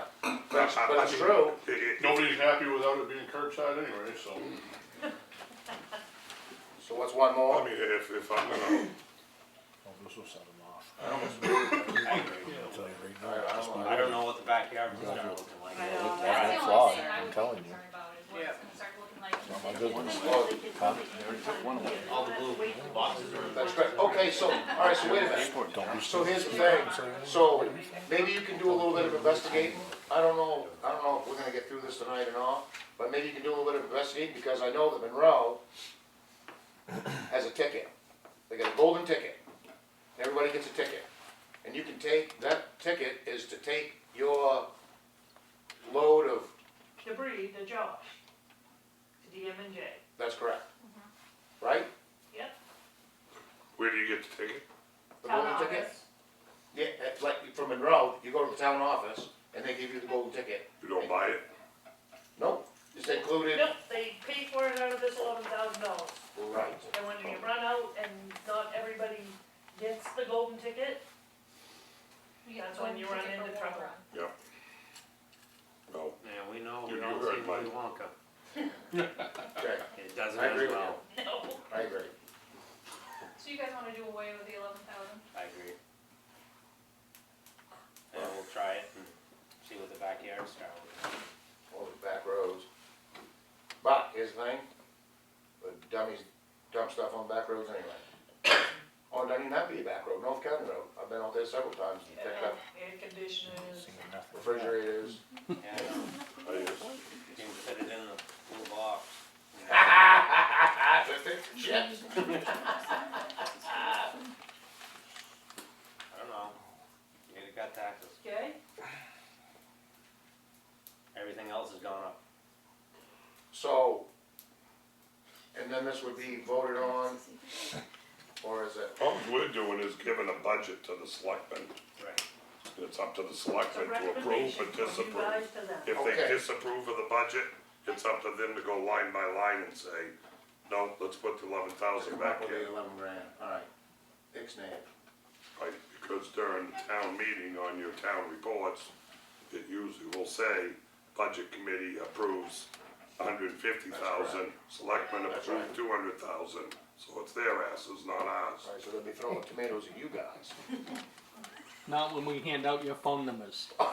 But it's true. Nobody's happy without it being curbside anyway, so. So what's one I more? mean, if I'm gonna, Oh, this will set them off. I almost agree. I agree. I'll tell you right I now. don't know. I don't know what the backyard is gonna look like. I know. That's the That's only flawed, thing I I'm would be telling you. concerned about is what Yeah. it's gonna start looking like. Not my business. Well, All the blue boxes are. that's great. Okay, so, alright, so wait a minute. Don't be So here's the stupid. thing. So maybe you can do a little bit of investigating. I don't know if we're gonna get through this tonight or not, but maybe you can do a little bit of investigating, because I know that Monroe has a ticket. They got a golden ticket. Everybody gets a ticket. And you can take, that ticket is to take your load of, Debris to Josh, to DM&J. that's correct. Right? Yep. where do you get the ticket? The Town golden ticket? office. Yeah, it's like from Monroe, you go to the town office and they give you the golden ticket. You don't buy it? Nope, it's included. Nope, they pay for it out of this $11,000. Right. And when you run out and not everybody gets the golden ticket, You get That's a when golden you run ticket for into Warren trouble. Run. Well, Yeah, we know, You we all heard see my- Willy Wonka. Okay, It doesn't I agree as with well. no. I agree. So you guys wanna do away with the 11,000? I agree. And we'll try it and see what the backyards start with. All the back roads. But here's the thing, the dummies dump stuff on back roads anyway. Oh, it doesn't even have to be a back road, North County Road, I've been out there several times and picked up Air conditioners. refrigerators. Yeah, I just, you can fit it in the little box. Chips. I don't know, you got taxes, Okay, everything else has gone up. So, and then this would be voted on, or is it? all we're doing is giving a budget to the selectmen. Right. It's up to the it's a selectmen to approve recommendation or from you disapprove. guys to them. If they Okay. disapprove of the budget, it's up to them to go line by line and say, no, let's put the 11,000 Come back up with in. the 11 grand, alright. Ixnay. Right, because during town meeting on your town reports, it usually will say, budget committee approves 150,000, selectmen That's approve right. 200,000, so it's their asses, not ours. Alright, so they'll be throwing tomatoes at you guys. Not when we hand out your phone numbers. They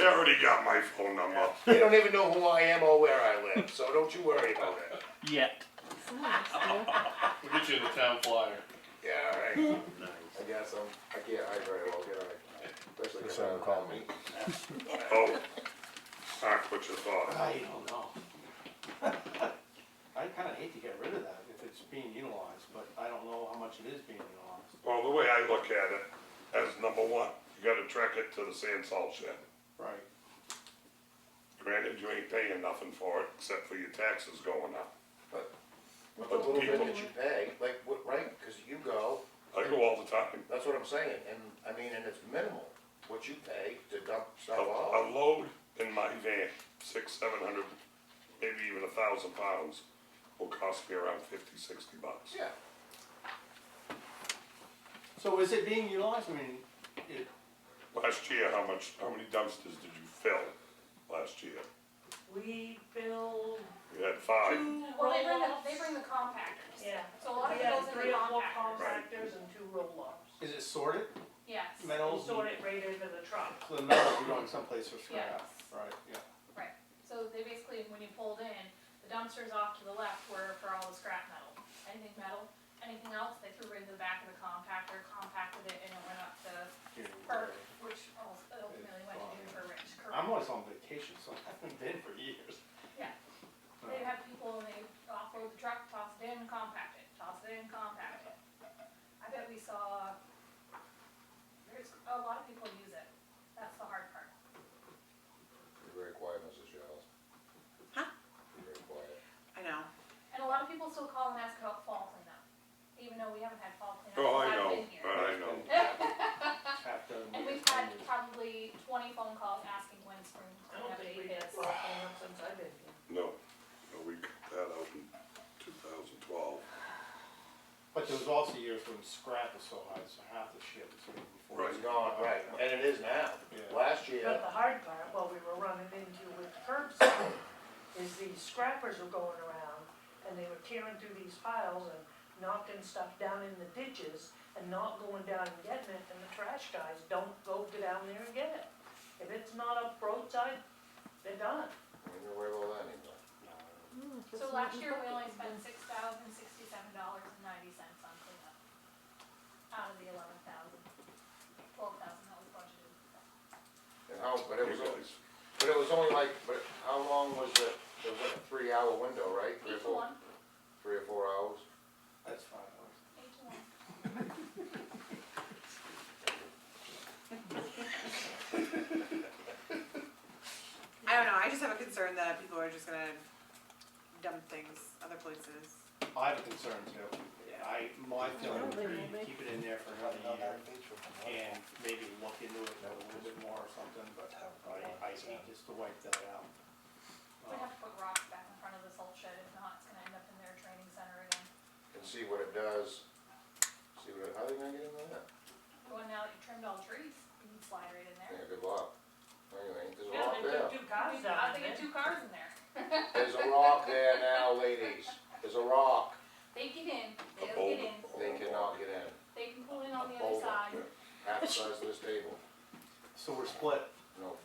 already got my phone number. They don't even know who I am or where I live, so don't you worry about it. Yet. We'll get you the town flyer. Yeah, alright. Nice. I guess I can't hide very well, can I? Especially Just if have them call me. Oh, Mark, what's your thought? I don't know. I kinda hate to get rid of that if it's being utilized, but I don't know how much it is being utilized. Well, the way I look at it, as number one, you gotta track it to the sand salt shed. Right. Granted, you ain't paying nothing for it, except for your taxes going up. But the little bit that you pay, like, right, cause you go, I go all the time. that's what I'm saying, and, I mean, and it's minimal, what you pay to dump stuff A off. load in my van, 600, 700, maybe even 1,000 pounds, will cost me around 50, 60 bucks. Yeah, So is it being utilized? I mean, it, Last year, how many dumpsters did you fill last year? We build We had 5. 2 Well, they roll-offs. bring the compactors. Yeah. So a lot of We it have goes in 3 the or 4 compactors. compactors and 2 roll-offs. is it sorted? Yes, We Metals? sort it right into the truck. So the metals are going someplace for scrap, Yes. right, yeah. right. So they basically, when you pulled in, the dumpsters off to the left were for all the scrap metal. Anything else, they threw right in the back of the compactor, compacted it, and it went up to Perk, which ultimately went to Juniper Ridge. I'm always on vacation, so I haven't been for years. Yeah. They have people and they offload the truck, toss it in, compact it, toss it in, compact it. I bet we saw, there's, a lot of people use it. That's the hard part. you're very quiet, Mrs. Giles. Huh? You're very quiet. I know. And a lot of people still call and ask about fall cleanup, even though we haven't had fall cleanup Oh, I since know, I've been here. I know. Have to. And we've had probably 20 phone calls asking when spring I don't cleanup think we had is. fall cleanup since I've been here. No, we cut that out in 2012. But there was also years when scrap was so high, so half the shit was even before. Right. It's gone, right, and it is now. Yeah. Last year, But the hard part, what we were running into with curbside, is these scrappers were going around, and they were tearing through these piles and knocking stuff down in the ditches, and not going down and getting it, and the trash guys don't go down there and get it. If it's not up roadside, they're done. we don't worry about that anymore. So last year, we only spent $6,067.90 on cleanup. Out of the 11,000, 12,000 that was budgeted. And how, but it You was, guys, but it was only like, but how long was it? It was like a 3-hour window, right? 3 or 8 to 4 1, 3 or 4 hours? That's 5 hours. 8 to 1. I don't know, I just have a concern that people are just gonna dump things other places. I have a concern too. My feeling would they be will be. keep it in there for another year and maybe look into it a little bit more or something, but I hate just to wipe that out. We have to put rocks back in front of the salt shed, if not, it's gonna end up in their training center again. And see what it does. See what, how they gonna get in there? Well, now that you trimmed all the trees, you can slide right in there. Yeah, good luck. Anyway, there's a Yeah, rock they there. took 2 cars I down think there. 2 cars in there. There's a rock there now, ladies. There's a rock. They get in, they'll get boulder. in, They cannot get in. they can pull in on the A other boulder. side. Half the size of this table. So we're split, No,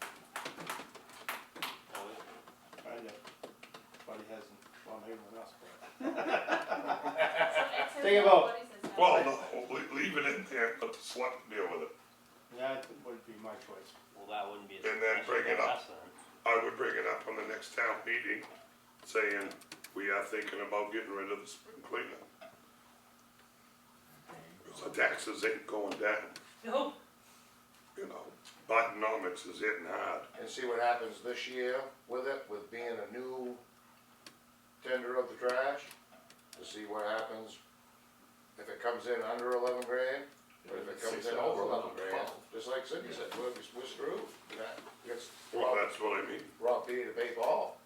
kind of. Buddy has Think about, What is this? Well, no, leave it in there, let the selectmen deal with it. that would be my choice. Well, that wouldn't be a And then suggestion bring it by up. us then. I would bring it up on the next town meeting, saying, we are thinking about getting rid of the spring cleanup. Cause the taxes ain't going down, No, you know, Bidenomics is hitting hard. And see what happens this year with it, with being a new tender of the trash, to see what happens. If it comes in under 11 grand, or if it comes in over 11 grand, just like Cindy said, we're screwed. It's Well, that's what I mean, rob Peter to pay Paul.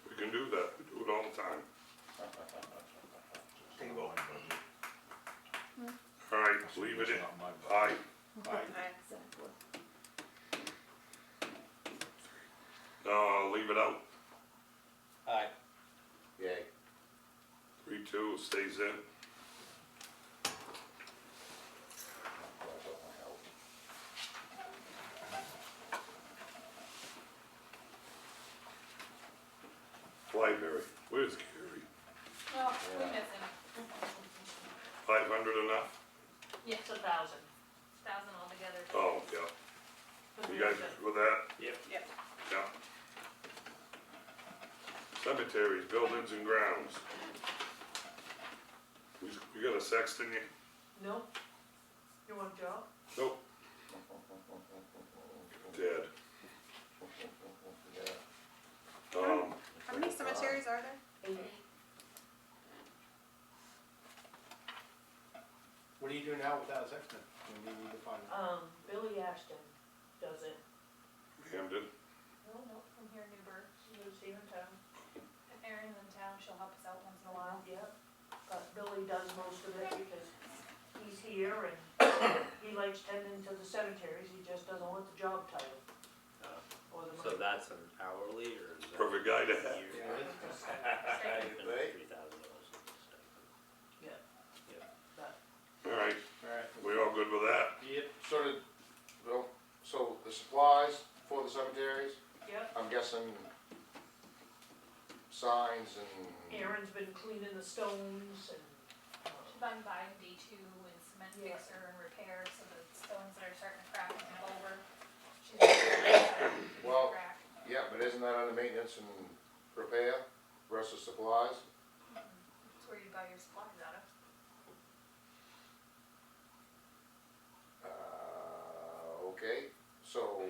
we can do that, we do it all the time. Alright, leave it in, aye, Exactly. no, leave it out, Aye. Yay. 3-2 stays in. Library, where's Gary? No, we miss him. 500 enough? yes, 1,000. 1,000 altogether. Oh, yeah, But you we guys have good with that? Yep. Yep. Yeah. Cemeteries, buildings and grounds. We got a sexton yet? to- No? You want a job? Nope. Dead. Yeah. How many cemeteries are there? 80. What do you do now without a sexton? When you need to find, Billy Ashton does it. Hamden, No, from here in Newburgh. She lives here in town. If Erin's in town, she'll help us out once in a while. Yep, but Billy does most of it because he's here and he likes tending to the cemeteries, he just doesn't want the job title. Or the So money. that's an hourly or is that? perfect guy to have. Yearly? Stipend. Right. $3,000 Yeah. Yeah. But Alright, alright, we all good with that? yep, So did, well, so the supplies for the cemeteries, Yep, I'm guessing signs and. Erin's been cleaning the stones and, She's been buying D2 and cement Yeah. mixer and repair, so the stones that are starting to crack and tip over. She's been Well- crack. Yeah, but isn't that under maintenance and repair versus supplies? That's where you buy your supplies out of. Okay, so.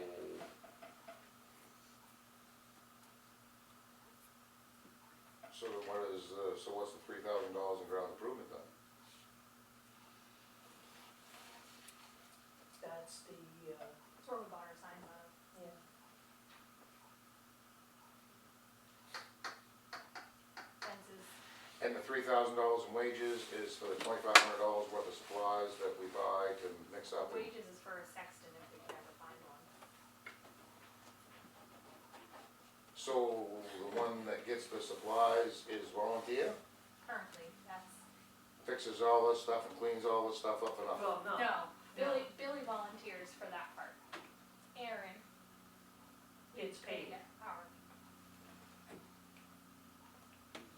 So then what is, so what's the $3,000 in ground improvement then? that's the, That's where we bought our signs out of. yeah. Fences. And the $3,000 in wages is for the $2,500 worth of supplies that we buy to mix up? and- Wages is for a sexton if we can ever find one. So the one that gets the supplies is volunteer, Currently, that's, fixes all this stuff and cleans all this stuff up and up? Well, no. no, Billy volunteers for that part. Erin Gets paid. hour.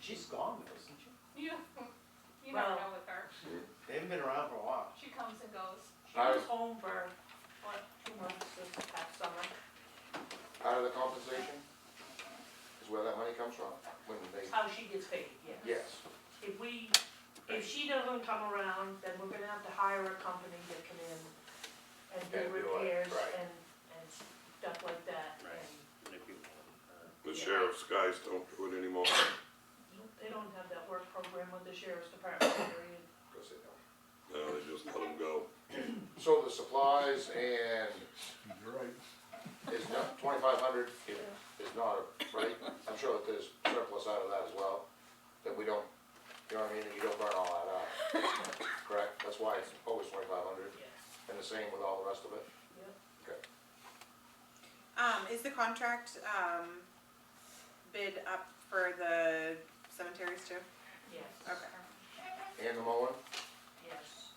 she's gone though, isn't she? You never Well- know with her. They haven't been around for a while. She comes and goes. She was home for, what, 2 months this past summer. Out of the compensation is where that money comes from, when they, How she gets paid, yes. yes. If she doesn't come around, then we're gonna have to hire a company to come in and do And do it, repairs right. and stuff like that. Right. And And if you, The sheriff's guys don't do it anymore. they don't have that work program with the sheriff's department, period. Of course they don't. No, they just let them go. So the supplies and You're right. is not, 2,500 is not, right? I'm sure that there's surplus out of that as well, that we don't, you know what I mean, that you don't burn all that out. Correct? That's why it's always 2,500, Yes, and the same with all the rest of it? yep. Okay. Is the contract, bid up for the cemeteries too? Yes. Okay. And the mowing? Yes.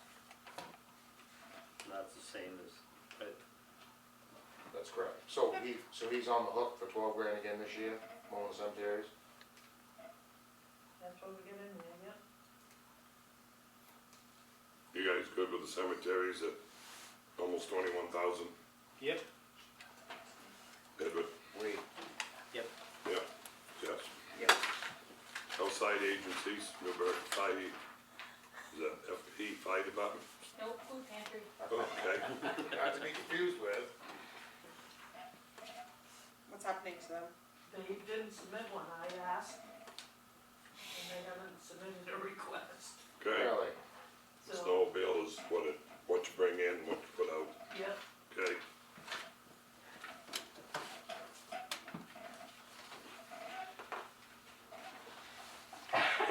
that's the same as, That's correct. So he's on the hook for 12 grand again this year, mowing the cemeteries? That's what we get in there, yep. with the cemeteries at almost 21,000. Yep. Edward? Wait, Yep. Yeah, yes. Yep. Outside agencies, Newburgh Fire, is that FP, Fire Department? Nope, food pantry. Okay, not to be confused with, What's happening to them? They didn't submit one, I asked, and they haven't submitted a request, okay. really, so, Snow bill is what you bring in, what you put out, yep. okay?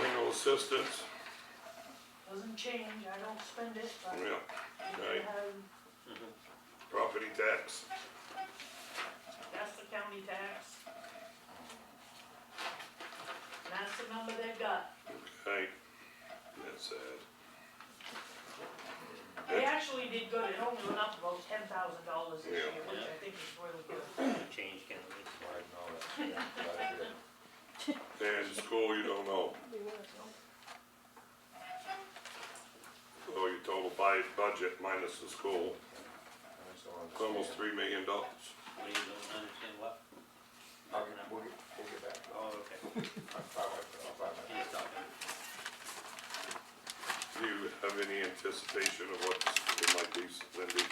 Legal assistance, Doesn't change, I don't spend it, but yeah, we right. have, Property tax, that's the county tax. And that's the number they've got. okay, that's sad. They actually did good, it only went up about $10,000 this Yeah. year, which I think is really good. Change, can't we? I know that, yeah, glad I did. And school, you don't know. So your total budget minus the school, I just don't it's almost understand. $3 million. What do you don't understand what? We'll get back. Oh, okay. I'll find my. He's talking. Do you have any anticipation of what it might be, Lindy?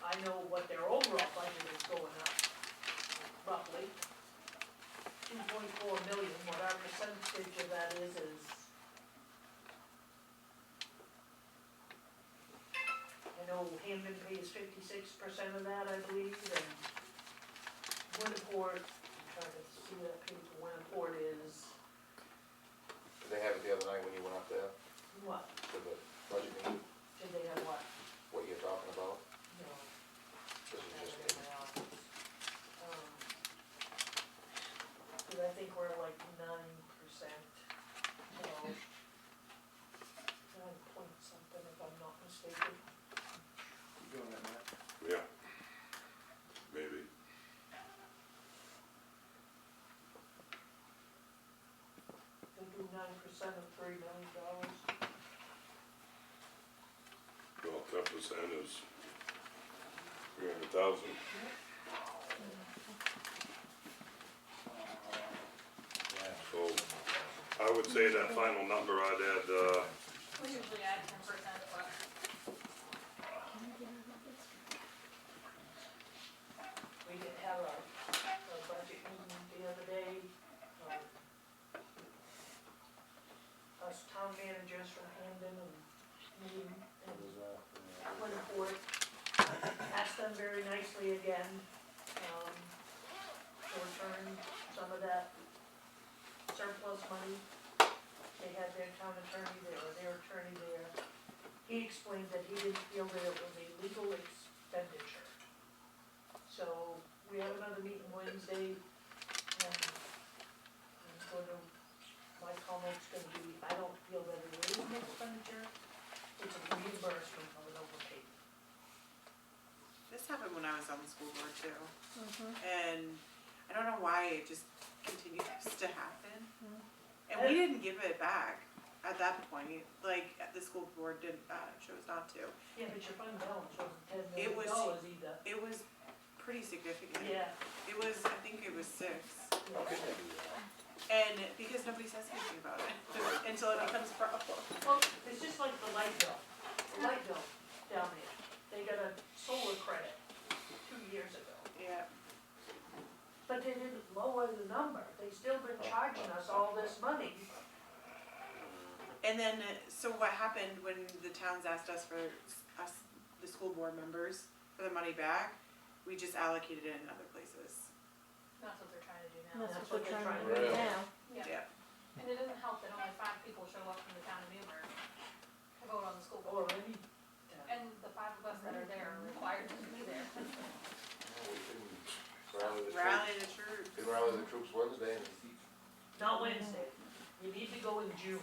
I know what their overall budget is going up, roughly. 2.4 million, what our percentage of that is. I know Hamden pays 56% of that, I believe, and Winniport, I'm trying to see that page, Winniport is, Did they have it the other night when you went up there what, for the budget meeting, did they have what? what you're talking about? No. This is Have just, it in my office. 'Cause I think we're like 9%, well, 9 point something if I'm not mistaken. You doing that, Matt? Yeah, maybe. They do 9% of $3 million. Well, 10% is 300,000. So I would say that final number I'd add, We usually add 10%, but We did have a budget meeting the other day. Us town managers from Hamden and me and Winniport asked them very nicely again, to return some of that surplus money. They had their town attorney there, or their attorney there. He explained that he didn't feel that it was a legal expenditure. So, we have another meeting Wednesday, and I'm gonna, my comment's gonna be, I don't feel that it is an expenditure, it's a reimbursement of an overpayment. This happened when I was on the school board too. And I don't know why it just continues to happen. And we didn't give it back at that point, like, the school board did, chose not to. Yeah, but your fund balance wasn't $10 It million was- either. It was pretty significant. Yeah. It was, I think it was 6. how can they do that? And because nobody says anything about it until it becomes a problem. Well, it's just like the light bill down there. They got a solar credit 2 years ago. Yeah. But they didn't lower the number, they still been charging us all this money. And then, so what happened when the towns asked us for us, the school board members, for the money back, we just allocated it in other places. that's what they're trying to do now. That's That's what what they're they're trying to do Really? now. Yeah. And it doesn't help that only 5 people show up from the town of Newburgh to vote on the school Or board. any, And the 5 of us that are there are required to be there. No, we couldn't rally the troops. Rally the troops. Could rally the troops Wednesday and not Wednesday, you need to go in June.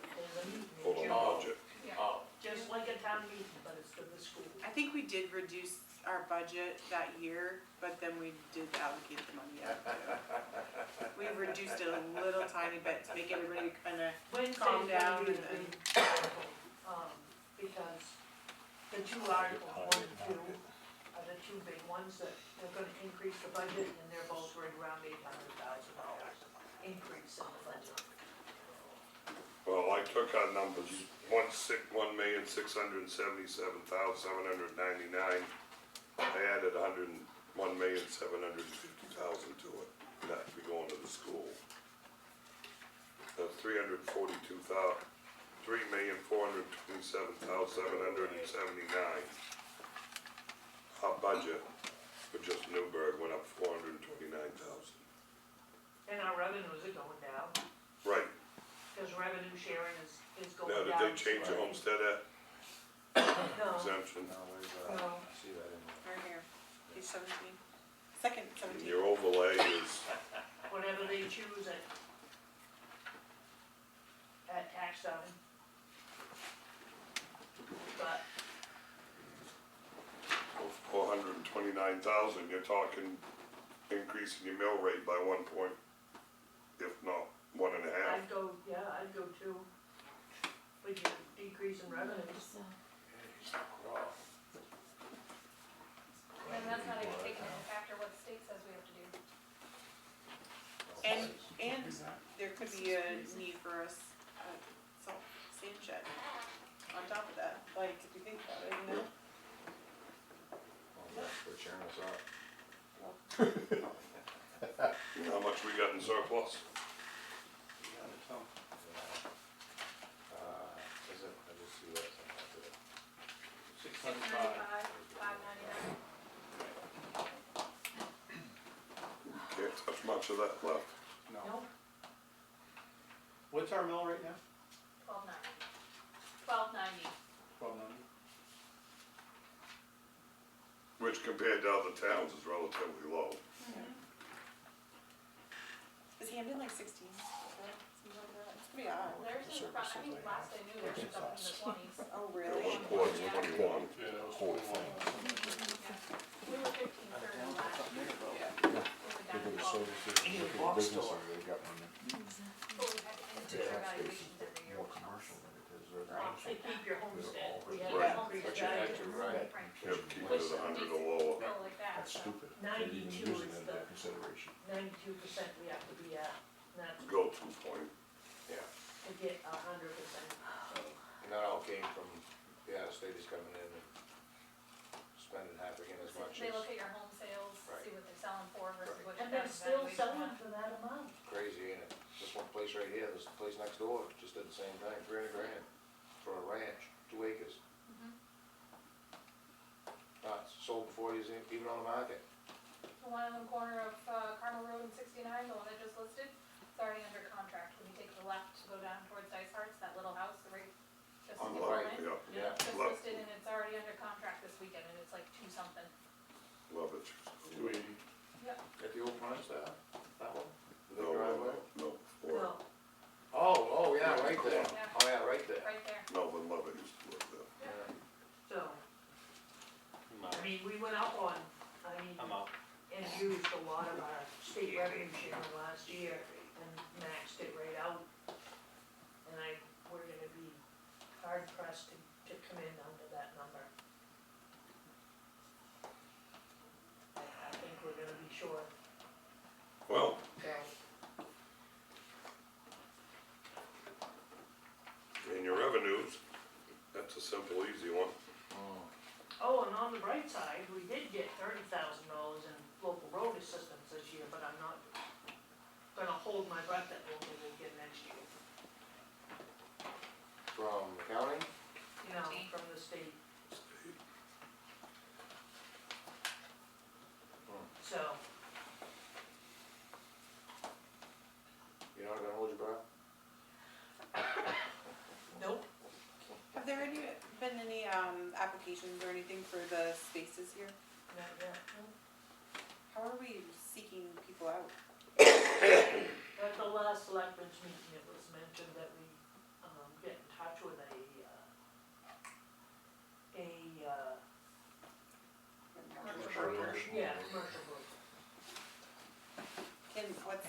There's a meeting in Hold on, June, budget. oh, just like a town meeting, but it's for the school. I think we did reduce our budget that year, but then we did allocate the money out too. we've reduced it a little tiny bit to make everybody kinda, Wednesday's Calm down gonna be the and big article, because the two articles, 1 and 2, are the two big ones that are gonna increase the budget, and they're both right around $800,000 increase in the budget. Well, I took our numbers, 1,677,799. I added 101,750,000 to it, and that'd be going to the school. That's 3,427,779. Our budget for just Newburgh went up 429,000. And our revenues are going down, Right, because revenue sharing is going now, down. did they change the homestead No, exemption? No, where's no, that? I see that in there. right here, page 17. Second, And 17. your overlay is, whatever they choose at tax zoning. But, 429,000, you're talking increasing your mill rate by 1 point, if not 1.5. I'd go 2, with your decrease in revenues. And that's not even taking into factor what the state says we have to do. And there could be a need for a salt sand shed on top of that, like, if you think about it, you know? Oh, that's for cheering us up. You know how much we got in surplus? So, Is it, I just see that somewhere today. 675. 599. Can't touch much of that left. No. No, What's our mill right now? 1290. 1290. 1290? Which compared to other towns is relatively low. Is Hamden like 16? Something like that? It's pretty odd. Theirs is the front, I think last I knew theirs was up in the 20s. Oh, It really? was towards 21. Yeah, that was Whole 21. thing. We were 1530 last year. Yeah. We were down Look at the to 12. services, look at the business they got one there. But we had to do their evaluations every year. More commercial than it is they residential. keep your homestead, we had Right. to increase What you that. had to, right? You have to keep it at 100 or lower. Go like that, That's so. stupid. They're even 92 using is it the- into consideration. 92% we have to be at, and that's Go 2 point. Yeah, to get 100%, so. and that all came from, the state is coming in and spending half again as much They as, look at your home sales, Right. see what they're selling for versus what your And they're tax still valuation selling was. for that amount. crazy, ain't it? This one place right here, this place next door, just did the same thing, 300 grand for a ranch, 2 acres. Mhm. Sold before he was even on the market. The one on the corner of Carmel Road and 69, the one I just listed, it's already under contract. When you take the left to go down towards Dice Hearts, that little house, the right, just On to the get right, in. yeah. Just Love, listed and it's already under contract this weekend and it's like 2 something. love it. 280. At the old price, that one? The No, big driveway? no, No, Oh, yeah, right there. Yeah. Oh, yeah, right there. Right there. Melvin Lovett used to live there. Yeah. so, I mean, we went up on, I'm out. and used a lot of our state revenue sharing last year and maxed it right out. And we're gonna be hard pressed to come in under that number. I think we're gonna be short, Well, so, in your revenues, that's a simple, easy one. oh, and on the bright side, we did get $30,000 in local road assistance this year, but I'm not gonna hold my breath that we'll get it again next year. From the county? You know, from the state, so, You're not gonna hold your breath? nope. Have there been any applications or anything for the spaces here? Not yet. How are we seeking people out? At the last selectmen's meeting, it was mentioned that we, get in touch with Commercial group. yeah, commercial group. Can, what's,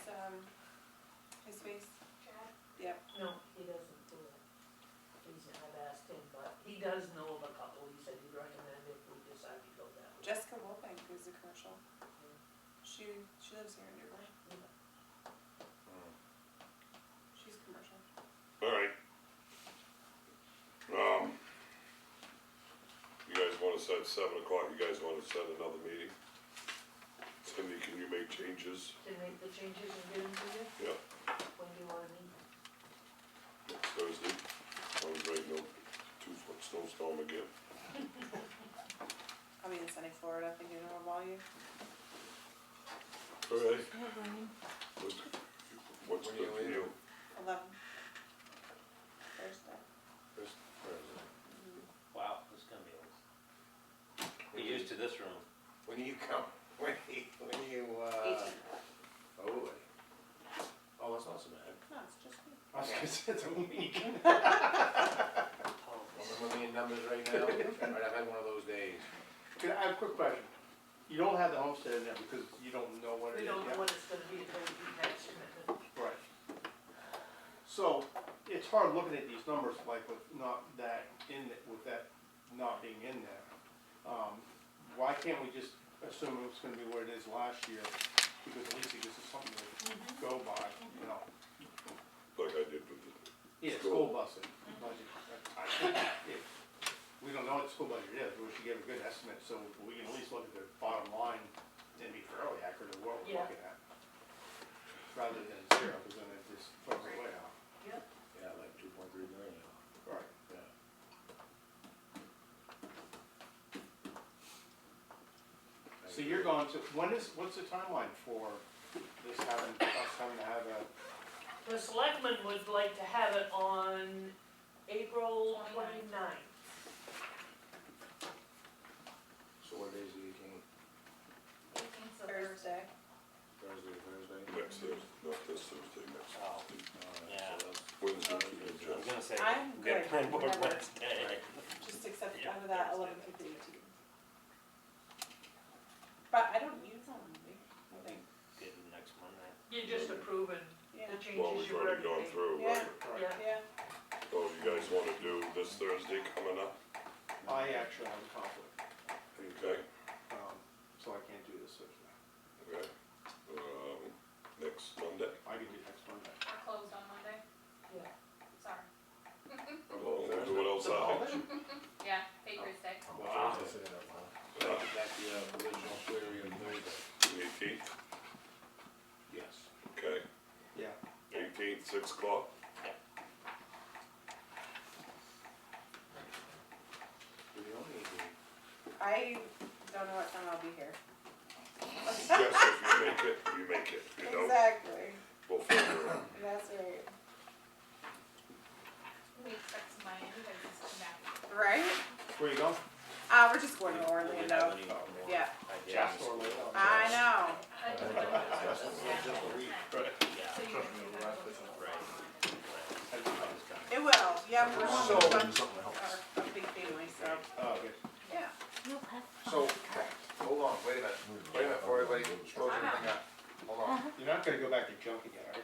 She lives here in Newbury. She's commercial. Alright. You guys wanna set 7 o'clock, you guys wanna set another meeting? Cindy, can you make changes? To make the changes and get them to you, Yeah, when do you wanna meet? next Thursday, sounds right, no 2-foot snowstorm again. I'll be in sunny Florida thinking about you. Alright. What's When good you for leave? you? 11. Thursday. First Thursday. Wow, this is gonna be Get used to this room. When you come, when you, 18. oh, that's not so bad. No, it's just me. I was gonna say it's a week. I'm looking at numbers right now, right, I've had one of those days. I have a quick question. You don't have the homestead in there because you don't know what it We is don't know yet? what it's gonna be until we do next commitment. Right. So, it's hard looking at these numbers like with not that in, with that not being in there. Why can't we just assume it was gonna be what it is last year? Because at least it gives us something to go by, you know? Like I did with the, Yeah, school busing budget. I think if, we don't know what the school budget is, we should give a good estimate so we can at least look at the bottom line and be fairly accurate of what we're Yeah. looking at. Rather than zero, because then it just throws it way off. Yep. Yeah, like 2.3 million. Right. Yeah. So you're going to, what's the timeline for this having, us having to have a, The selectmen would like to have it on April 29th. 29th. So what day is the 18th? 18th to Thursday. Thursday, Thursday? next Thursday, not this Thursday, next Oh. Thursday. Yeah. Wednesday, I was Jeff. gonna say, I'm we got good. planning board Whatever. Wednesday. Just accept Yeah, out of that Thursday. 11 to 18. But I don't use them, I think. Get it next Monday. You're just approving Yeah. the Well, changes we've you already already gone made. through, Yeah. right? Yeah. Yeah. So you guys wanna do this Thursday coming up? I actually have a conflict, Okay, so I can't do this Thursday. okay. Next Monday? I can do next Monday. We're closed on Monday. Yeah. Sorry. Well, we'll do it outside. Yeah, Patriots Day. Wow. Uh, That's the original query of Thursday. 18th, Yes. okay, Yeah. 18th, 6 o'clock? Do the only thing. I don't know what time I'll be here. Yes, if you make it, you make it, you know, Exactly. we'll figure it out. That's right. We expect some Miami visits to come back. Right? Where you going? We're just going to Do we have Orlando. any more Yeah. ideas? Just Orlando. I know. I just Just Yeah. a week. Yeah. So you can do that. Right. It will. Yeah, we're So- a big family, so. Oh, good. Yeah. You'll have So, hold on, wait a minute, before everybody throws anything up. Hold on. You're not gonna go back to junk again, are you?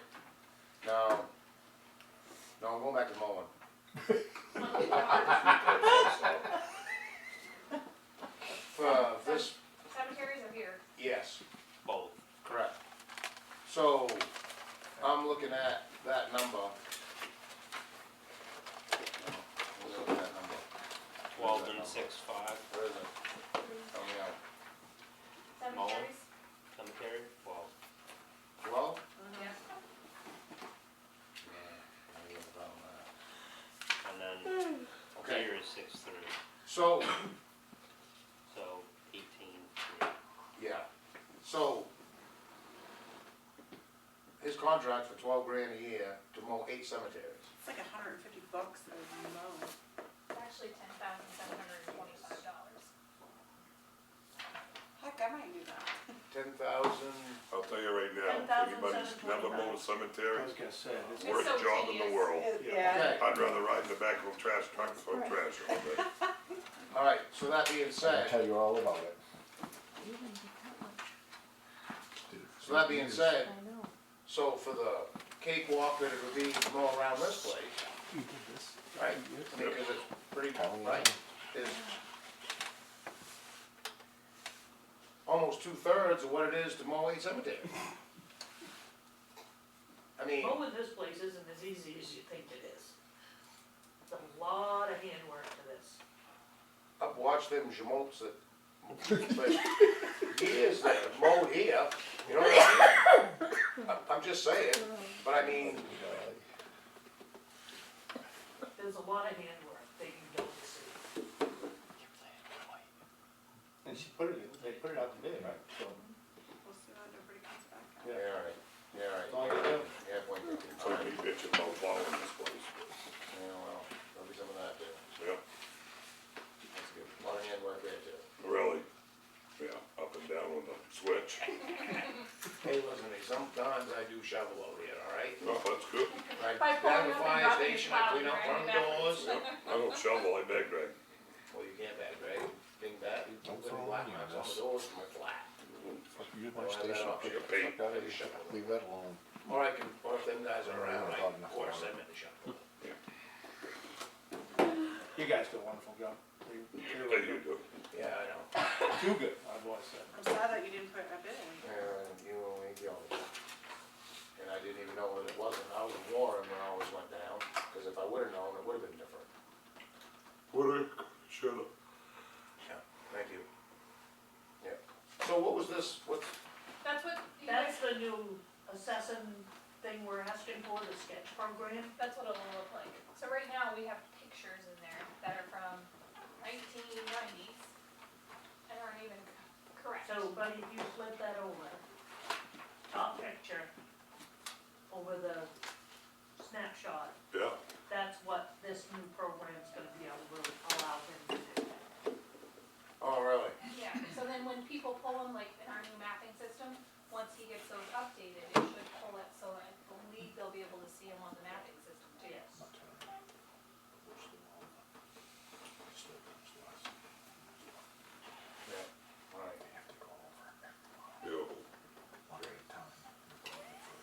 No. No, I'm going back to mowing. This, Cemeteries are here. yes, Both. correct. So, I'm looking at that number. Look at that number. 12 and 6.5. Where is it? Tell me out. Cemeteries? Cemetery, 12. 12? Yeah. Yeah, I got a problem with And then that. Okay, here is 6.3. so, So 18.3. yeah, so, his contract for 12 grand a year to mow 8 cemeteries. It's like $150 a mow. It's actually $10,725. Heck, I might do that. 10,000, I'll tell you right now, 10,000, anybody's never mown a I cemetery, was gonna say, this It's worst so job in the tedious. world. Yeah. okay, I'd rather ride in the back of a trash truck and throw trash all day. alright, so that being I'll said, tell you all about it. You didn't get that much. so that being said, I know. so for the cakewalk that it would be to mow around this place, right? I mean, cause it's pretty, right, is almost 2/3 two-thirds of what it is to mow a cemetery. I mean, Mowing this place isn't as easy as you think it is. It's a lot of handwork to this. I've watched them jamotes that, for years that have mowed here, you know what I mean? I'm just saying, but I mean, There's a lot of handwork that you don't see. And they put it out to bid, right? So, We'll see what everybody comes back at. yeah, all right, yeah, all right. Long as they- Yeah, point taken. So you bitching about plowing this place. Yeah, well, there'll be some of that too. Yeah, That's good. A lot of handwork there too. really. Yeah, up and down with the switch. Hey, listen, sometimes I do shovel out here, all right? No, that's good. I By down pulling the up and fire dropping station, your I plow clean out and front driving doors. I don't shovel, I bag drag. Well, you can't bag drag, big bag, you Don't put throw black money marks on on the this. doors from my flat. Use my Well, I station, got pick a the paint. fuck out of it, leave that alone. Or I can, or if them guys are around, Yeah, I, dog of enough course, for I'm in the shop. You guys do a wonderful job. Yeah, you do. Yeah, I know. Too good, I've always said. I'm sad that you didn't put a bid in. And you only killed me. And I didn't even know that it wasn't, I was warned when all this went down, cause if I would've known, it would've been different. Should've. Yeah, thank you. Yeah. So what was this, what's, That's what you guys, That's the new assessing thing we're asking for, the sketch program. that's what it'll look like. So right now, we have pictures in there that are from 1990s and aren't even correct. So, buddy, if you flip that over, top picture, over the snapshot, Yeah, that's what this new program's gonna be able to allow him to do. oh, really? Yeah, so then when people pull them, like in our new mapping system, once he gets those updated, it should pull it, so I believe they'll be able to see them on the mapping system too. Yes. Yeah, alright. yeah.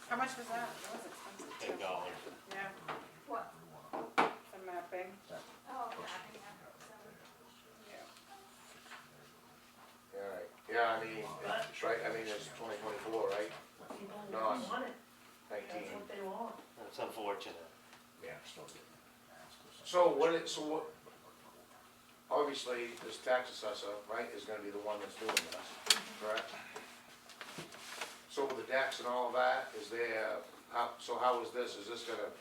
How much was that? That was expensive. $10. Yeah, What? the mapping, Oh, mapping, yeah, so, yeah. Yeah, right. Yeah, I mean, it's right, I mean, it's 2024, right? People No, want it, that's 19. what they want. That's unfortunate. Yeah. So what, obviously, this tax assessor, right, is gonna be the one that's doing this, correct? So with the decks and all of that, is there, how is this gonna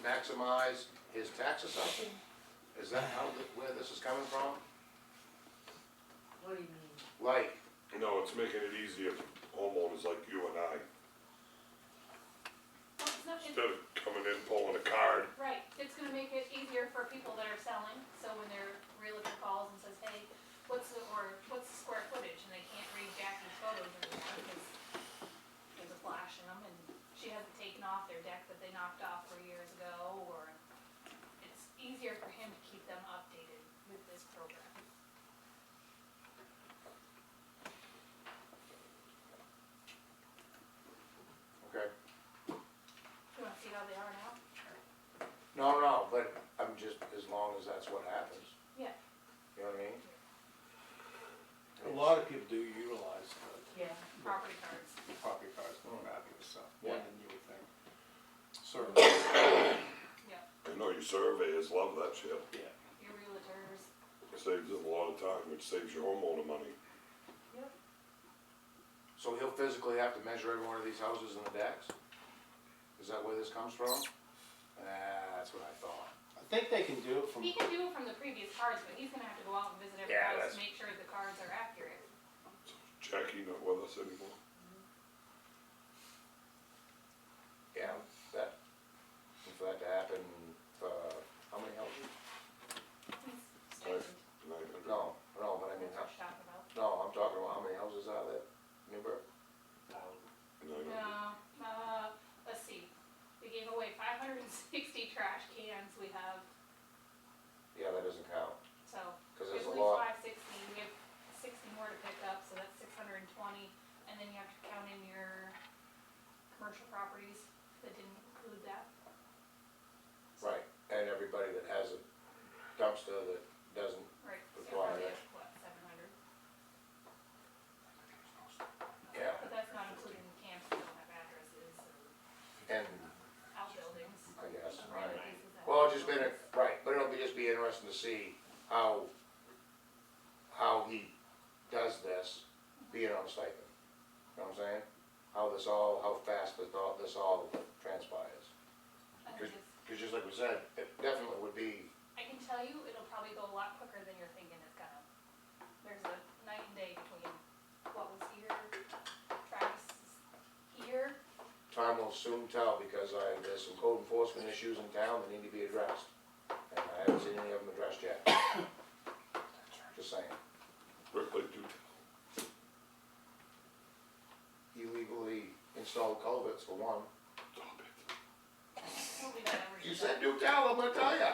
maximize his tax assessment? Is that where this is coming from? What do you mean? Like, You know, it's making it easier for homeowners like you and I, well, it's not, instead of coming in, pulling a card. right, it's gonna make it easier for people that are selling, so when their realtor calls and says, hey, what's the square footage, and they can't read Jackie's photos anymore, because there's a flash in them, and she hasn't taken off their deck that they knocked off 3 years ago, or it's easier for him to keep them updated with this program. okay, You wanna see how they are now? no, but I'm just, as long as that's what happens. Yeah. You know what I mean? A lot of people do utilize Yeah, Property cards. the property cards for mapping and stuff, more than you would think. Sort of, I know you surveyors love that shit. yeah. Your realtors. It saves them a lot of time, which saves your homeowner money. Yep. So he'll physically have to measure every one of these houses and the decks? Is that where this comes from? That's what I thought. I think they can do it from, He can do it from the previous cards, but he's gonna have to go out and visit every Yeah, house that's- to make sure the cards are accurate. Jackie not with us anymore. Yeah, that, for that to happen, how many houses? He's stipend, 900. No, but I mean, that's what you're talking about. no, I'm talking about how many houses are there, Newburgh? 900. No, let's see, we gave away 560 trash cans, we have, Yeah, that doesn't count, so, cause we there's have a at least lot, 560, we have 60 more to pick up, so that's 620, and then you have to count in your commercial properties that didn't include that. right, and everybody that has a dumpster that doesn't, Right, so Require probably that. have, what, 700? right, but it'll just be interesting to see how he does this, being on stipend. You know what I'm saying? How fast this all transpires. I think it's, Cause just like we said, it definitely would be, I can tell you, it'll probably go a lot quicker than you're thinking it's gonna. There's a night and day between what was here, Travis is here. time will soon tell, because there's some code enforcement issues in town that need to be addressed. And I haven't seen any of them addressed yet. Just saying. Rick, like, do Illegally installed culverts for one. stop it. Hopefully that never You should said do tell, I'm gonna tell ya.